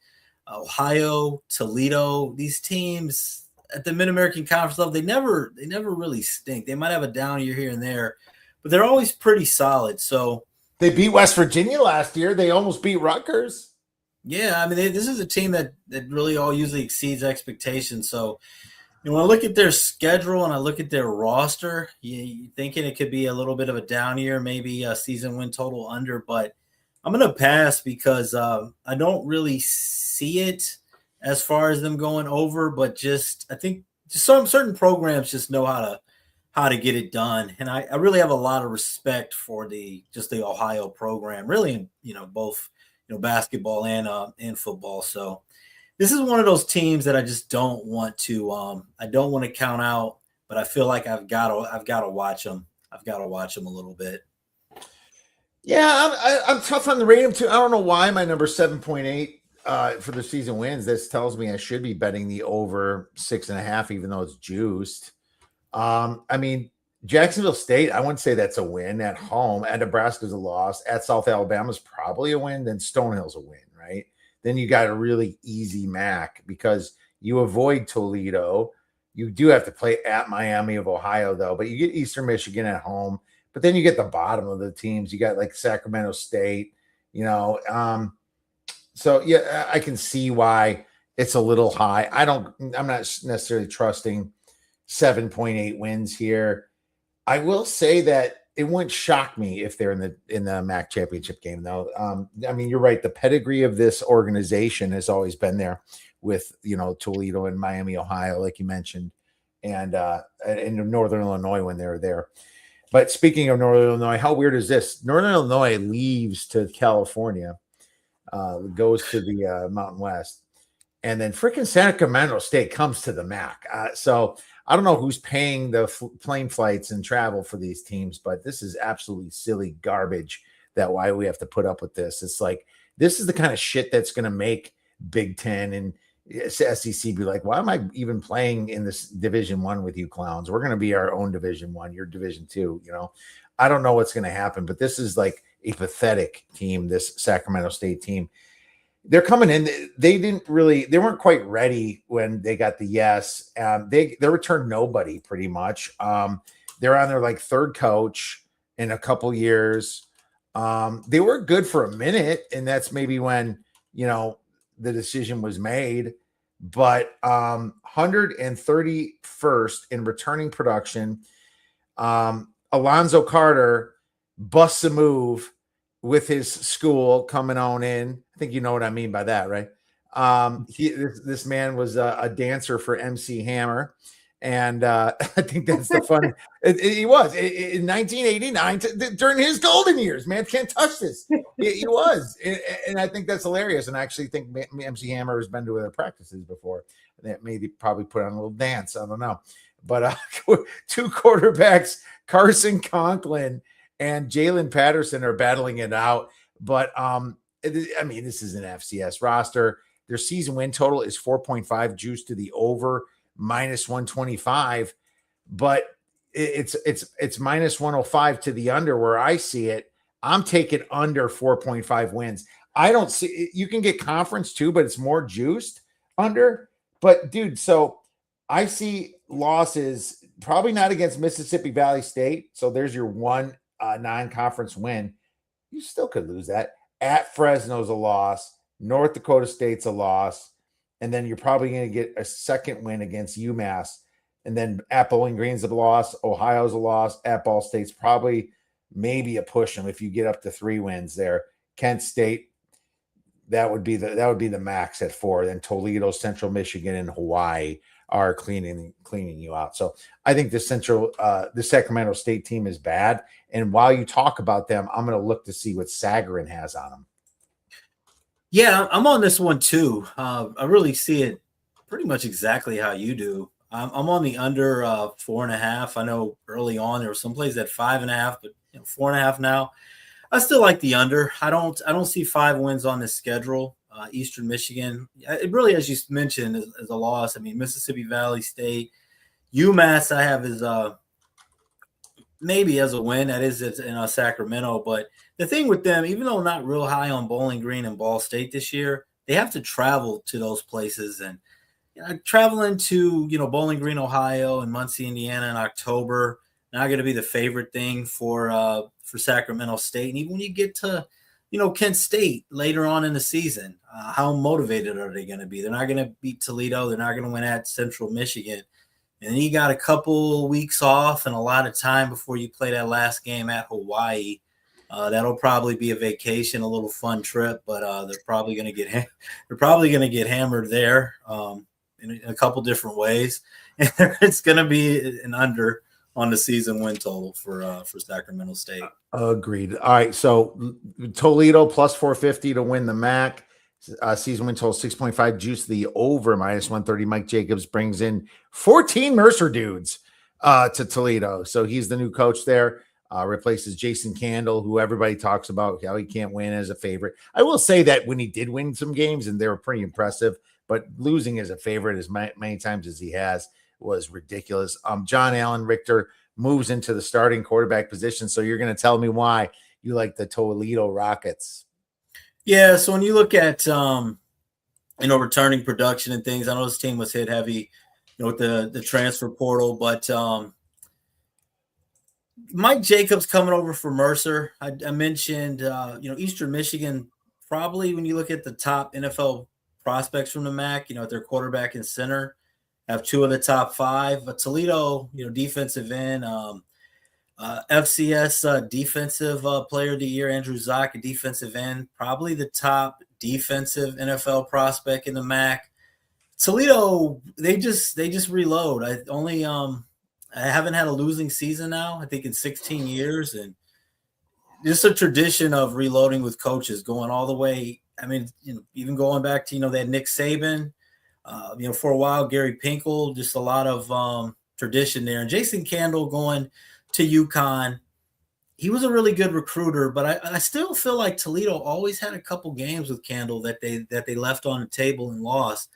Ohio, Toledo, these teams at the Mid-American Conference level, they never really stink. They might have a down year here and there, but they're always pretty solid. So they beat West Virginia last year. They almost beat Rutgers. Yeah, I mean, this is a team that really all usually exceeds expectations. So when I look at their schedule and I look at their roster, you're thinking it could be a little bit of a down year, maybe a season win total under, but I'm going to pass because I don't really see it as far as them going over, but I think some certain programs just know how to get it done. And I really have a lot of respect for the Ohio program, really, both, basketball and football. So this is one of those teams that I just don't want to count out, but I feel like I've got to watch them. I've got to watch them a little bit. Yeah, I'm tough on the rating too. I don't know why my number 7.8 for the season wins. This tells me I should be betting the over 6.5, even though it's juiced. I mean, Jacksonville State, I wouldn't say that's a win at home. At Nebraska's a loss. At South Alabama's probably a win. Then Stonehill's a win, right? Then you got a really easy MAC because you avoid Toledo. You do have to play at Miami of Ohio, though, but you get Eastern Michigan at home. But then you get the bottom of the teams. You got like Sacramento State, So yeah, I can see why it's a little high. I'm not necessarily trusting 7.8 wins here. I will say that it wouldn't shock me if they're in the MAC championship game, though. I mean, you're right. The pedigree of this organization has always been there with, Toledo and Miami, Ohio, like you mentioned, and in Northern Illinois when they were there. But speaking of Northern Illinois, how weird is this? Northern Illinois leaves to California, goes to the Mountain West, and then freaking Sacramento State comes to the MAC. So I don't know who's paying the plane flights and travel for these teams, but this is absolutely silly garbage that why we have to put up with this. It's like, this is the kind of shit that's going to make Big Ten and SEC be like, why am I even playing in this Division I with you clowns? We're going to be our own Division I, your Division II, I don't know what's going to happen, but this is like a pathetic team, this Sacramento State team. They're coming in. They weren't quite ready when they got the yes. They returned nobody pretty much. They're on their like third coach in a couple years. They were good for a minute, and that's maybe when, the decision was made, but 131st in returning production. Alonzo Carter busts a move with his school coming on in. I think you know what I mean by that, right? This man was a dancer for MC Hammer, and I think that's the fun. He was in 1989 during his golden years. Man, can't touch this. He was, and I think that's hilarious. And I actually think MC Hammer has been to their practices before. That maybe probably put on a little dance. I don't know, but two quarterbacks, Carson Conklin and Jalen Patterson, are battling it out. But I mean, this is an FCS roster. Their season win total is 4.5, juice to the over, minus 125, but it's minus 105 to the under where I see it. I'm taking under 4.5 wins. I don't see, you can get conference too, but it's more juiced under. But dude, so I see losses, probably not against Mississippi Valley State. So there's your one non-conference win. You still could lose that. At Fresno's a loss. North Dakota State's a loss. And then you're probably going to get a second win against UMass. And then at Bowling Green's a loss. Ohio's a loss. At Ball State's probably maybe a push them if you get up to 3 wins there. Kent State, that would be the max at 4. Then Toledo, Central Michigan, and Hawaii are cleaning you out. So I think the Sacramento State team is bad. And while you talk about them, I'm going to look to see what Sagarin has on them. Yeah, I'm on this one too. I really see it pretty much exactly how you do. I'm on the under 4.5. I know early on there were some plays at 5.5, but 4.5 now. I still like the under. I don't see 5 wins on this schedule. Eastern Michigan, it really, as you mentioned, is a loss. I mean, Mississippi Valley State, UMass, I have is maybe as a win. That is it's in Sacramento. But the thing with them, even though not real high on Bowling Green and Ball State this year, they have to travel to those places. And traveling to Bowling Green, Ohio, and Muncie, Indiana in October, not going to be the favorite thing for Sacramento State. And even when you get to Kent State later on in the season, how motivated are they going to be? They're not going to beat Toledo. They're not going to win at Central Michigan. And then you got a couple weeks off and a lot of time before you play that last game at Hawaii. That'll probably be a vacation, a little fun trip, but they're probably going to get hammered there in a couple different ways. And it's going to be an under on the season win total for Sacramento State. Agreed. All right, so Toledo plus 450 to win the MAC. Season win total 6.5. Juice the over minus 130. Mike Jacobs brings in 14 Mercer dudes to Toledo. So he's the new coach there. Replaces Jason Candle, who everybody talks about how he can't win as a favorite. I will say that when he did win some games, and they were pretty impressive, but losing as a favorite as many times as he has was ridiculous. John Allen Richter moves into the starting quarterback position. So you're going to tell me why you like the Toledo Rockets. Yeah, so when you look at returning production and things, I know this team was hit heavy, with the transfer portal, but Mike Jacobs coming over for Mercer. I mentioned Eastern Michigan, probably when you look at the top NFL prospects from the MAC, at their quarterback and center, have two of the top five. But Toledo, defensive end. FCS defensive player of the year, Andrew Zock, a defensive end, probably the top defensive NFL prospect in the MAC. Toledo, they just reload. I haven't had a losing season now, I think in 16 years, and just a tradition of reloading with coaches going all the way. I mean, even going back to they had Nick Saban, for a while, Gary Pinkel, just a lot of tradition there, and Jason Candle going to UConn. He was a really good recruiter, but I still feel like Toledo always had a couple games with Candle that they left on the table and lost.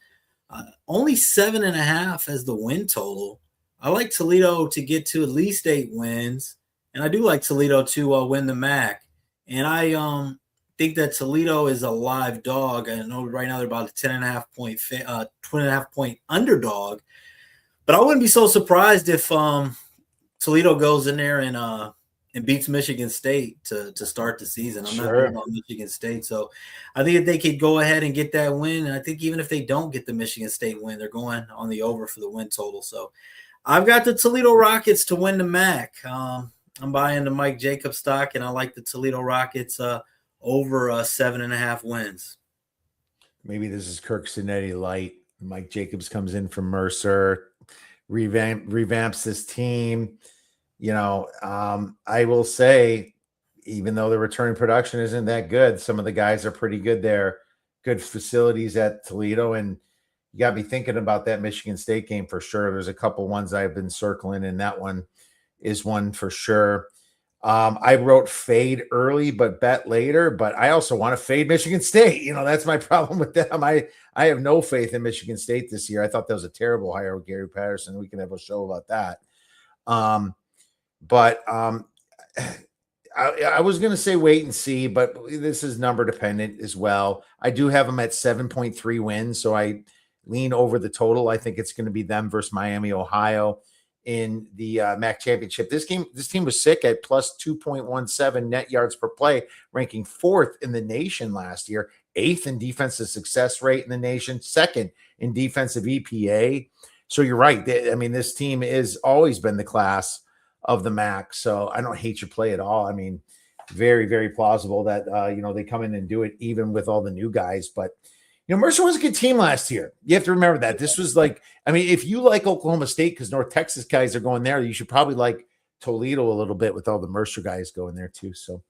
Only 7.5 as the win total. I like Toledo to get to at least 8 wins, and I do like Toledo to win the MAC. And I think that Toledo is a live dog. I know right now they're about a 2.5 point underdog, but I wouldn't be so surprised if Toledo goes in there and beats Michigan State to start the season. I'm not big on Michigan State, so I think if they could go ahead and get that win, and I think even if they don't get the Michigan State win, they're going on the over for the win total. So I've got the Toledo Rockets to win the MAC. I'm buying the Mike Jacobs stock, and I like the Toledo Rockets over 7.5 wins. Maybe this is Kirk Cinetti light. Mike Jacobs comes in from Mercer, revamps this team. I will say, even though the return production isn't that good, some of the guys are pretty good there. Good facilities at Toledo, and you got me thinking about that Michigan State game for sure. There's a couple ones I've been circling, and that one is one for sure. I wrote fade early, but bet later. But I also want to fade Michigan State. That's my problem with them. I have no faith in Michigan State this year. I thought that was a terrible hire with Gary Patterson. We can have a show about that. But I was going to say wait and see, but this is number dependent as well. I do have them at 7.3 wins, so I lean over the total. I think it's going to be them versus Miami, Ohio in the MAC championship. This team was sick at plus 2.17 net yards per play, ranking 4th in the nation last year, 8th in defensive success rate in the nation, 2nd in defensive EPA. So you're right. This team has always been the class of the MAC. So I don't hate your play at all. I mean, very, very plausible that, they come in and do it even with all the new guys. But, Mercer was a good team last year. You have to remember that. This was if you like Oklahoma State because North Texas guys are going there, you should probably like Toledo a little bit with all the Mercer guys going there too. So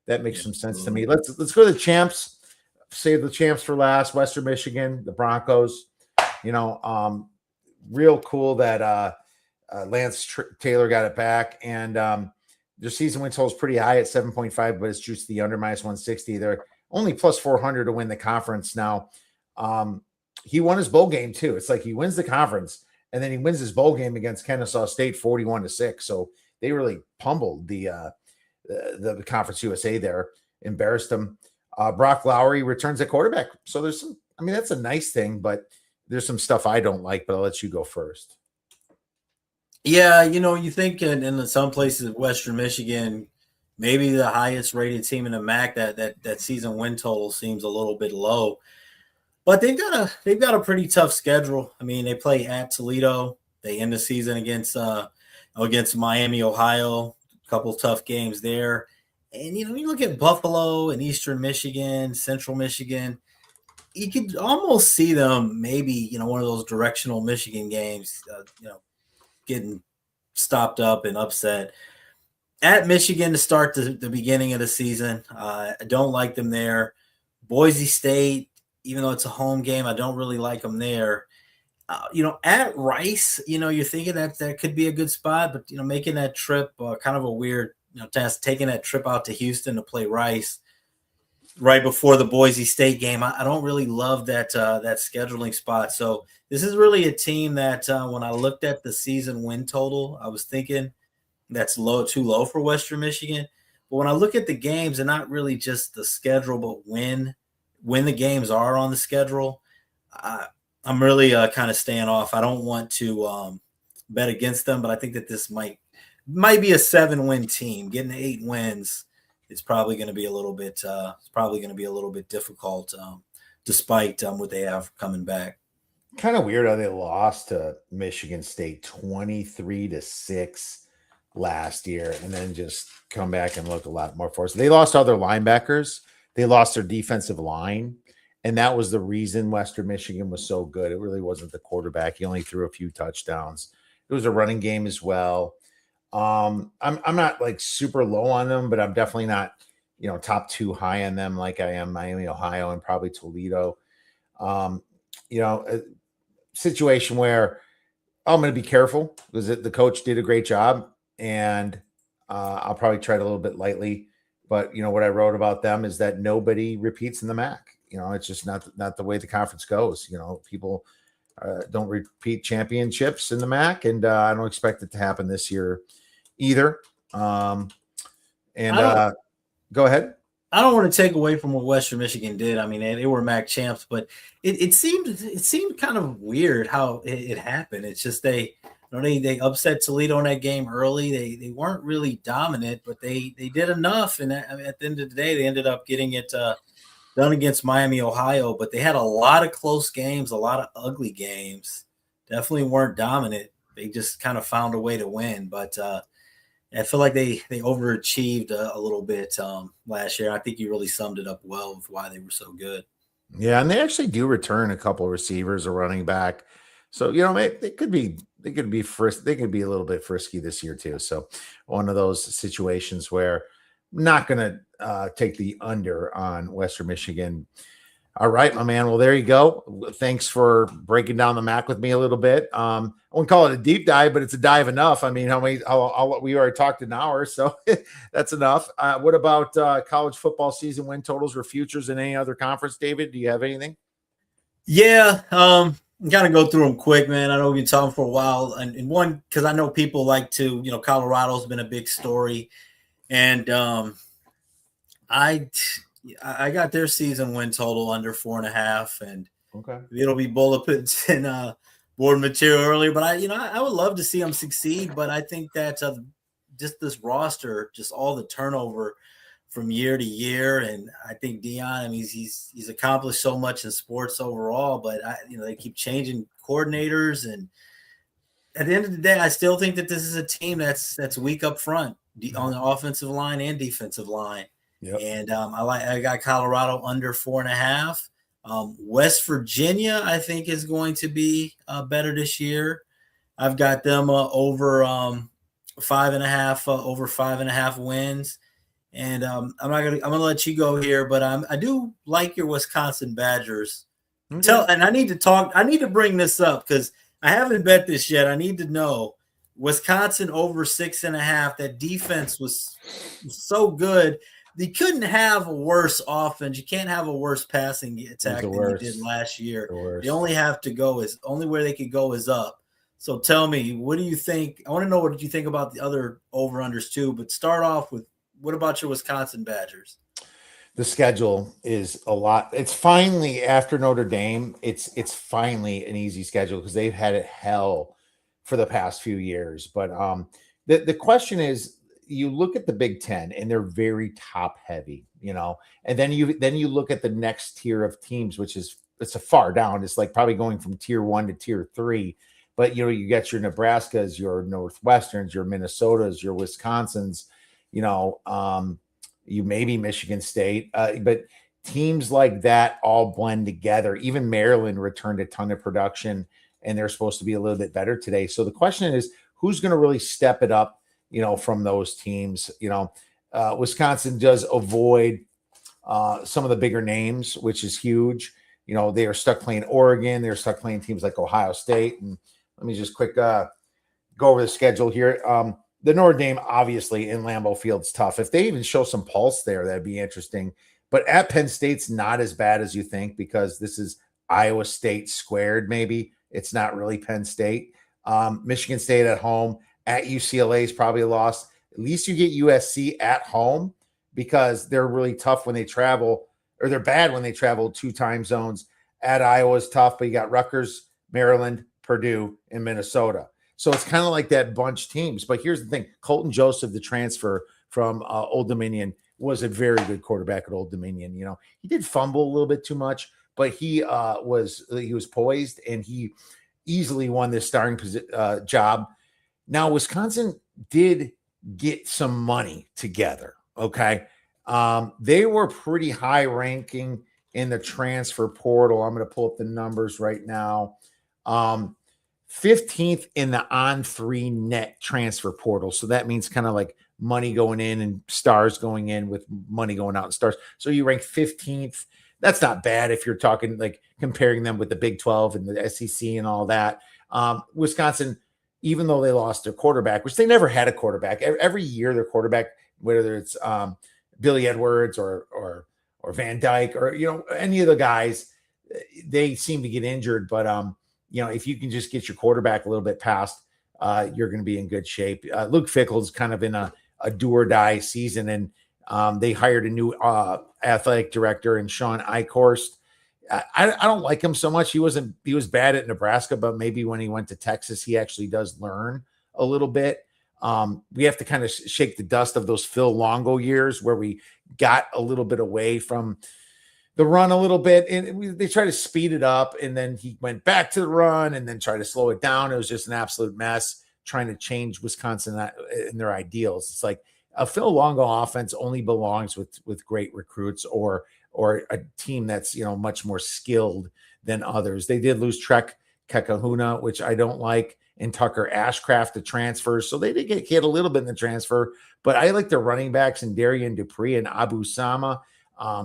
that makes some sense to me. Let's go to the champs. Save the champs for last. Western Michigan, the Broncos. Real cool that Lance Taylor got it back, and their season win total is pretty high at 7.5, but it's juiced the under minus 160. They're only plus 400 to win the conference. Now, he won his bowl game too. It's like he wins the conference and then he wins his bowl game against Kennesaw State 41-6. So they really pummeled the Conference USA there, embarrassed them. Brock Lowry returns at quarterback. So there's some, I mean, that's a nice thing, but there's some stuff I don't like, but I'll let you go first. Yeah, you think in some places of Western Michigan, maybe the highest rated team in the MAC, that season win total seems a little bit low. But they've got a pretty tough schedule. I mean, they play at Toledo. They end the season against Miami, Ohio. A couple tough games there. And you look at Buffalo and Eastern Michigan, Central Michigan. You could almost see them maybe one of those directional Michigan games. Getting stopped up and upset. At Michigan to start the beginning of the season. I don't like them there. Boise State, even though it's a home game, I don't really like them there. At Rice, you're thinking that could be a good spot, but making that trip kind of a weird task, taking that trip out to Houston to play Rice right before the Boise State game. I don't really love that scheduling spot. So this is really a team that when I looked at the season win total, I was thinking that's too low for Western Michigan. But when I look at the games, and not really just the schedule, but when the games are on the schedule, I'm really kind of staying off. I don't want to bet against them, but I think that this might be a 7-win team. Getting 8 wins is probably going to be a little bit. It's probably going to be a little bit difficult, despite what they have coming back. Kind of weird how they lost to Michigan State 23-6 last year, and then just come back and look a lot more for us. They lost all their linebackers. They lost their defensive line, and that was the reason Western Michigan was so good. It really wasn't the quarterback. He only threw a few touchdowns. It was a running game as well. I'm not like super low on them, but I'm definitely not, top 2 high on them like I am Miami, Ohio, and probably Toledo. A situation where I'm going to be careful because the coach did a great job, and I'll probably tread a little bit lightly. But what I wrote about them is that nobody repeats in the MAC. It's just not the way the conference goes. People don't repeat championships in the MAC, and I don't expect it to happen this year either. Go ahead. I don't want to take away from what Western Michigan did. I mean, they were MAC champs, but it seemed kind of weird how it happened. It's just they upset Toledo in that game early. They weren't really dominant, but they did enough. And at the end of the day, they ended up getting it done against Miami, Ohio. But they had a lot of close games, a lot of ugly games. Definitely weren't dominant. They just kind of found a way to win. But I feel like they overachieved a little bit last year. I think you really summed it up well with why they were so good. Yeah, and they actually do return a couple of receivers, a running back. So, they could be they could be a little bit frisky this year too. So one of those situations where I'm not going to take the under on Western Michigan. All right, my man. Well, there you go. Thanks for breaking down the MAC with me a little bit. I wouldn't call it a deep dive, but it's a dive enough. I mean, we already talked an hour, so that's enough. What about college football season win totals or futures in any other conference, David? Do you have anything? Yeah, I'm kind of go through them quick, man. I know we've been talking for a while, and one because I know people like to, Colorado's been a big story, and I got their season win total under 4.5, and okay, it'll be bullet points and board material earlier. But I would love to see them succeed. But I think that just this roster, just all the turnover from year to year, and I think Dion, I mean, he's accomplished so much in sports overall. But they keep changing coordinators, and at the end of the day, I still think that this is a team that's weak up front on the offensive line and defensive line. Yep. And I got Colorado under 4.5. West Virginia, I think, is going to be better this year. I've got them over 5.5, over 5.5 wins. And I'm gonna let you go here, but I do like your Wisconsin Badgers. Okay. And I need to bring this up because I haven't bet this yet. I need to know Wisconsin over 6.5. That defense was so good. you couldn't have a worse offense. You can't have a worse passing attack than you did last year. They only have to go only where they could go is up. So tell me, what do you think? I want to know what you think about the other over-unders too, but start off with, what about your Wisconsin Badgers? The schedule is a lot. It's finally, after Notre Dame, it's finally an easy schedule because they've had it hell for the past few years. But the question is, you look at the Big Ten and they're very top heavy, and then you look at the next tier of teams, which is, it's a far down. It's like probably going from tier 1 to tier 3. But you get your Nebraskas, your Northwesterns, your Minnesotas, your Wisconsins, you maybe Michigan State, but teams like that all blend together. Even Maryland returned a ton of production, and they're supposed to be a little bit better today. So the question is, who's going to really step it up, from those teams? Wisconsin does avoid some of the bigger names, which is huge. They are stuck playing Oregon. They're stuck playing teams like Ohio State. And let me just quick go over the schedule here. The Notre Dame, obviously, in Lambeau Field's tough. If they even show some pulse there, that'd be interesting. But at Penn State's not as bad as you think, because this is Iowa State squared, maybe. It's not really Penn State. Michigan State at home. At UCLA is probably a loss. At least you get USC at home, because they're really tough when they travel, or they're bad when they travel 2 time zones. At Iowa is tough, but you got Rutgers, Maryland, Purdue, and Minnesota. So it's kind of like that bunch teams. But here's the thing. Colton Joseph, the transfer from Old Dominion, was a very good quarterback at Old Dominion. He did fumble a little bit too much, but he was poised, and he easily won this starting job. Now, Wisconsin did get some money together, okay? They were pretty high ranking in the transfer portal. I'm going to pull up the numbers right now. 15th in the on-3 net transfer portal. So that means kind of like money going in and stars going in with money going out and stars. So you rank 15th. That's not bad if you're talking like comparing them with the Big 12 and the SEC and all that. Wisconsin, even though they lost their quarterback, which they never had a quarterback, every year their quarterback, whether it's Billy Edwards or Van Dyke or any of the guys, they seem to get injured. But if you can just get your quarterback a little bit past, you're going to be in good shape. Luke Fickell's kind of in a do or die season, and they hired a new athletic director in Sean Eichhorst. I don't like him so much. He was bad at Nebraska, but maybe when he went to Texas, he actually does learn a little bit. We have to kind of shake the dust of those Phil Longo years where we got a little bit away from the run a little bit, and they tried to speed it up, and then he went back to the run and then tried to slow it down. It was just an absolute mess trying to change Wisconsin in their ideals. It's like a Phil Longo offense only belongs with great recruits or a team that's much more skilled than others. They did lose Trek Kekahuna, which I don't like, and Tucker Ashcraft, the transfers. So they did get hit a little bit in the transfer, but I like their running backs and Darian Dupree and Abu Sama.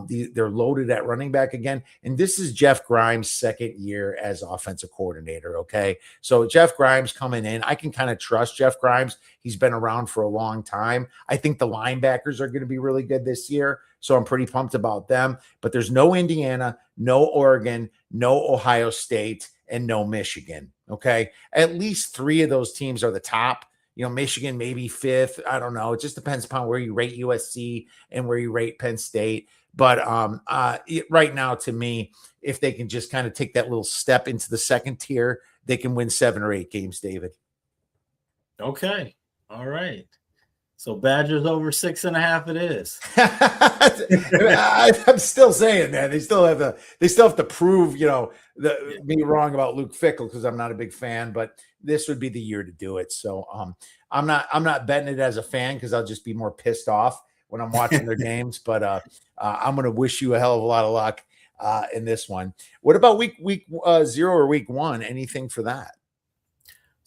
They're loaded at running back again. And this is Jeff Grimes' second year as offensive coordinator. Okay. So Jeff Grimes coming in, I can kind of trust Jeff Grimes. He's been around for a long time. I think the linebackers are going to be really good this year. So I'm pretty pumped about them, but there's no Indiana, no Oregon, no Ohio State, and no Michigan. Okay. At least 3 of those teams are the top. Michigan maybe 5th. I don't know. It just depends upon where you rate USC and where you rate Penn State. But right now, to me, if they can just kind of take that little step into the second tier, they can win 7 or 8 games, David. Okay. All right. So Badgers over 6.5 it is. I'm still saying that they still have to prove, me wrong about Luke Fickell, because I'm not a big fan, but this would be the year to do it. So I'm not betting it as a fan, because I'll just be more pissed off when I'm watching their games. But I'm going to wish you a hell of a lot of luck in this one. What about week 0 or week 1? Anything for that?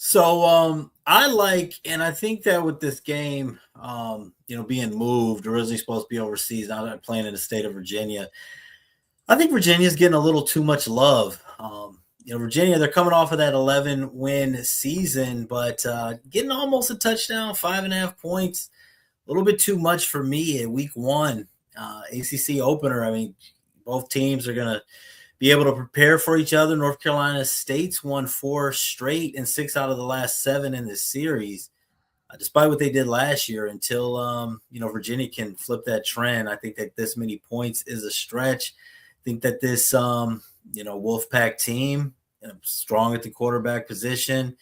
So I like, and I think that with this game, being moved, originally supposed to be overseas, now they're playing in the state of Virginia. I think Virginia's getting a little too much love. Virginia, they're coming off of that 11-win season, but getting almost a touchdown, 5.5 points. little bit too much for me in week 1, ACC opener. I mean, both teams are going to be able to prepare for each other. North Carolina State's won 4 straight and 6 out of the last 7 in this series, despite what they did last year, until, Virginia can flip that trend. I think that this many points is a stretch. I think that this, Wolfpack team, strong at the quarterback position,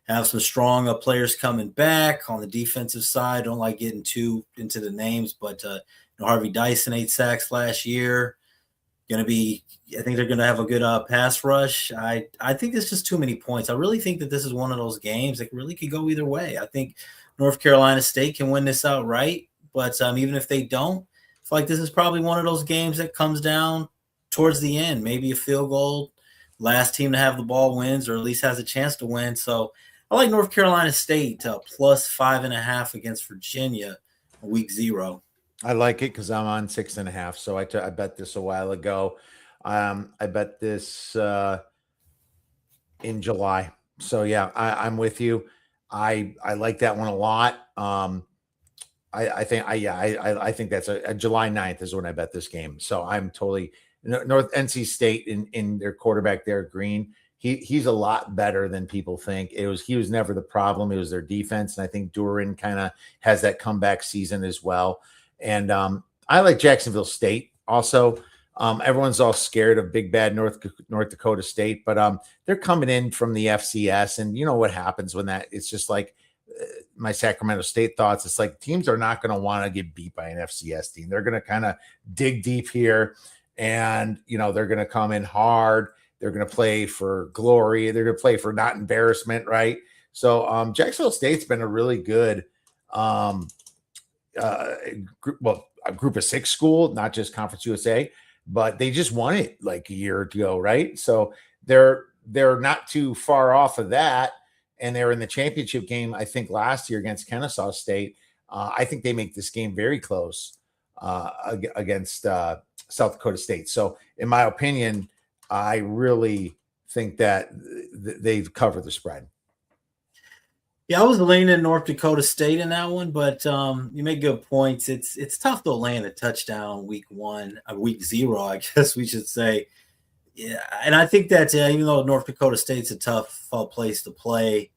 have some strong players coming back on the defensive side. Don't like getting too into the names, but Harvey Dyson 8 sacks last year. I think they're going to have a good pass rush. I think it's just too many points. I really think that this is one of those games that really could go either way. I think North Carolina State can win this outright, but even if they don't, I feel like this is probably one of those games that comes down towards the end. Maybe a field goal, last team to have the ball wins, or at least has a chance to win. So I like North Carolina State plus 5.5 against Virginia, week 0. I like it because I'm on 6.5. So I bet this a while ago. I bet this in July. So yeah, I'm with you. I like that one a lot. I think that's a July 9th is when I bet this game. So I'm totally North NC State in their quarterback there, Green. He's a lot better than people think. He was never the problem. It was their defense. And I think Duran kind of has that comeback season as well. And I like Jacksonville State also. Everyone's all scared of big bad North Dakota State, but they're coming in from the FCS, and you know what happens when that. It's just like my Sacramento State thoughts. It's like teams are not going to want to get beat by an FCS team. They're going to kind of dig deep here, and they're going to come in hard. They're going to play for glory. They're going to play for not embarrassment, right? So Jacksonville State's been a really good a group of 6 school, not just Conference USA, but they just won it like a year ago, right? So they're not too far off of that, and they're in the championship game, I think, last year against Kennesaw State. I think they make this game very close against South Dakota State. So in my opinion, I really think that they've covered the spread. Yeah, I was leaning North Dakota State in that one, but you make good points. It's tough to land a touchdown week 0, I guess we should say. Yeah, and I think that even though North Dakota State's a tough place to play,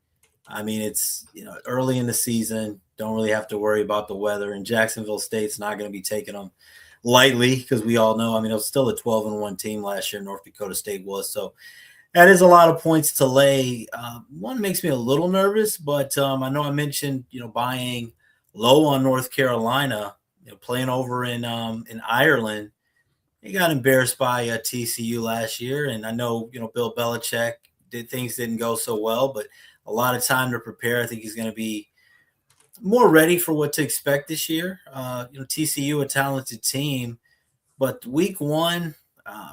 I mean, it's early in the season, don't really have to worry about the weather, and Jacksonville State's not going to be taking them lightly because we all know, I mean, it was still a 12-1 team last year, North Dakota State was, so that is a lot of points to lay. One makes me a little nervous, but I know I mentioned, buying low on North Carolina, playing over in Ireland. They got embarrassed by TCU last year, and I know, Bill Belichick didn't go so well, but a lot of time to prepare. I think he's going to be more ready for what to expect this year. TCU, a talented team, but week 1,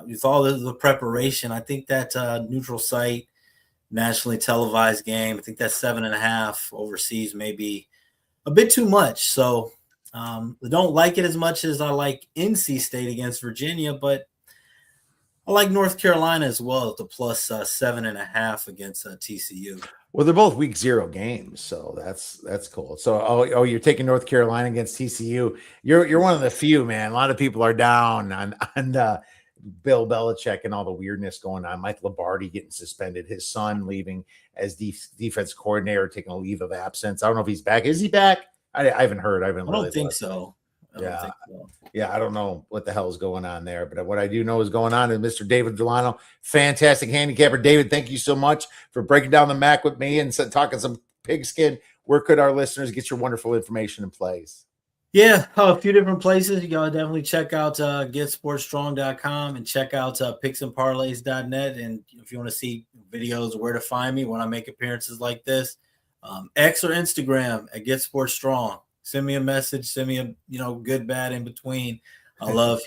with all the preparation, I think that neutral site, nationally televised game, I think that 7.5 overseas may be a bit too much. So I don't like it as much as I like NC State against Virginia, but I like North Carolina as well at the plus 7.5 against TCU. Well, they're both week 0 games, so that's cool. So, you're taking North Carolina against TCU. You're one of the few, man. A lot of people are down on Bill Belichick and all the weirdness going on. Mike Lombardi getting suspended, his son leaving as defense coordinator, taking a leave of absence. I don't know if he's back. Is he back? I haven't heard. I don't think so. Yeah, I don't know what the hell is going on there, but what I do know is going on is Mr. David Delano, fantastic handicapper. David, thank you so much for breaking down the MAC with me and talking some pigskin. Where could our listeners get your wonderful information and plays? Yeah, a few different places. You gotta definitely check out getsportstrong.com and check out picksandparlays.net. And if you want to see videos of where to find me when I make appearances like this, X or Instagram at getsportstrong. Send me a message. Send me a good, bad, in between. I love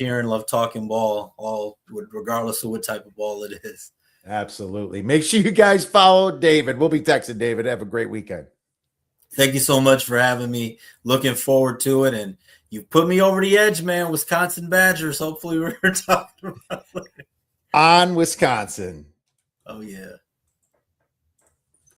talking ball, regardless of what type of ball it is. Absolutely. Make sure you guys follow David. We'll be texting David. Have a great weekend. Thank you so much for having me. Looking forward to it. And you put me over the edge, man. Wisconsin Badgers. Hopefully we're talking about it. On Wisconsin. Oh, yeah.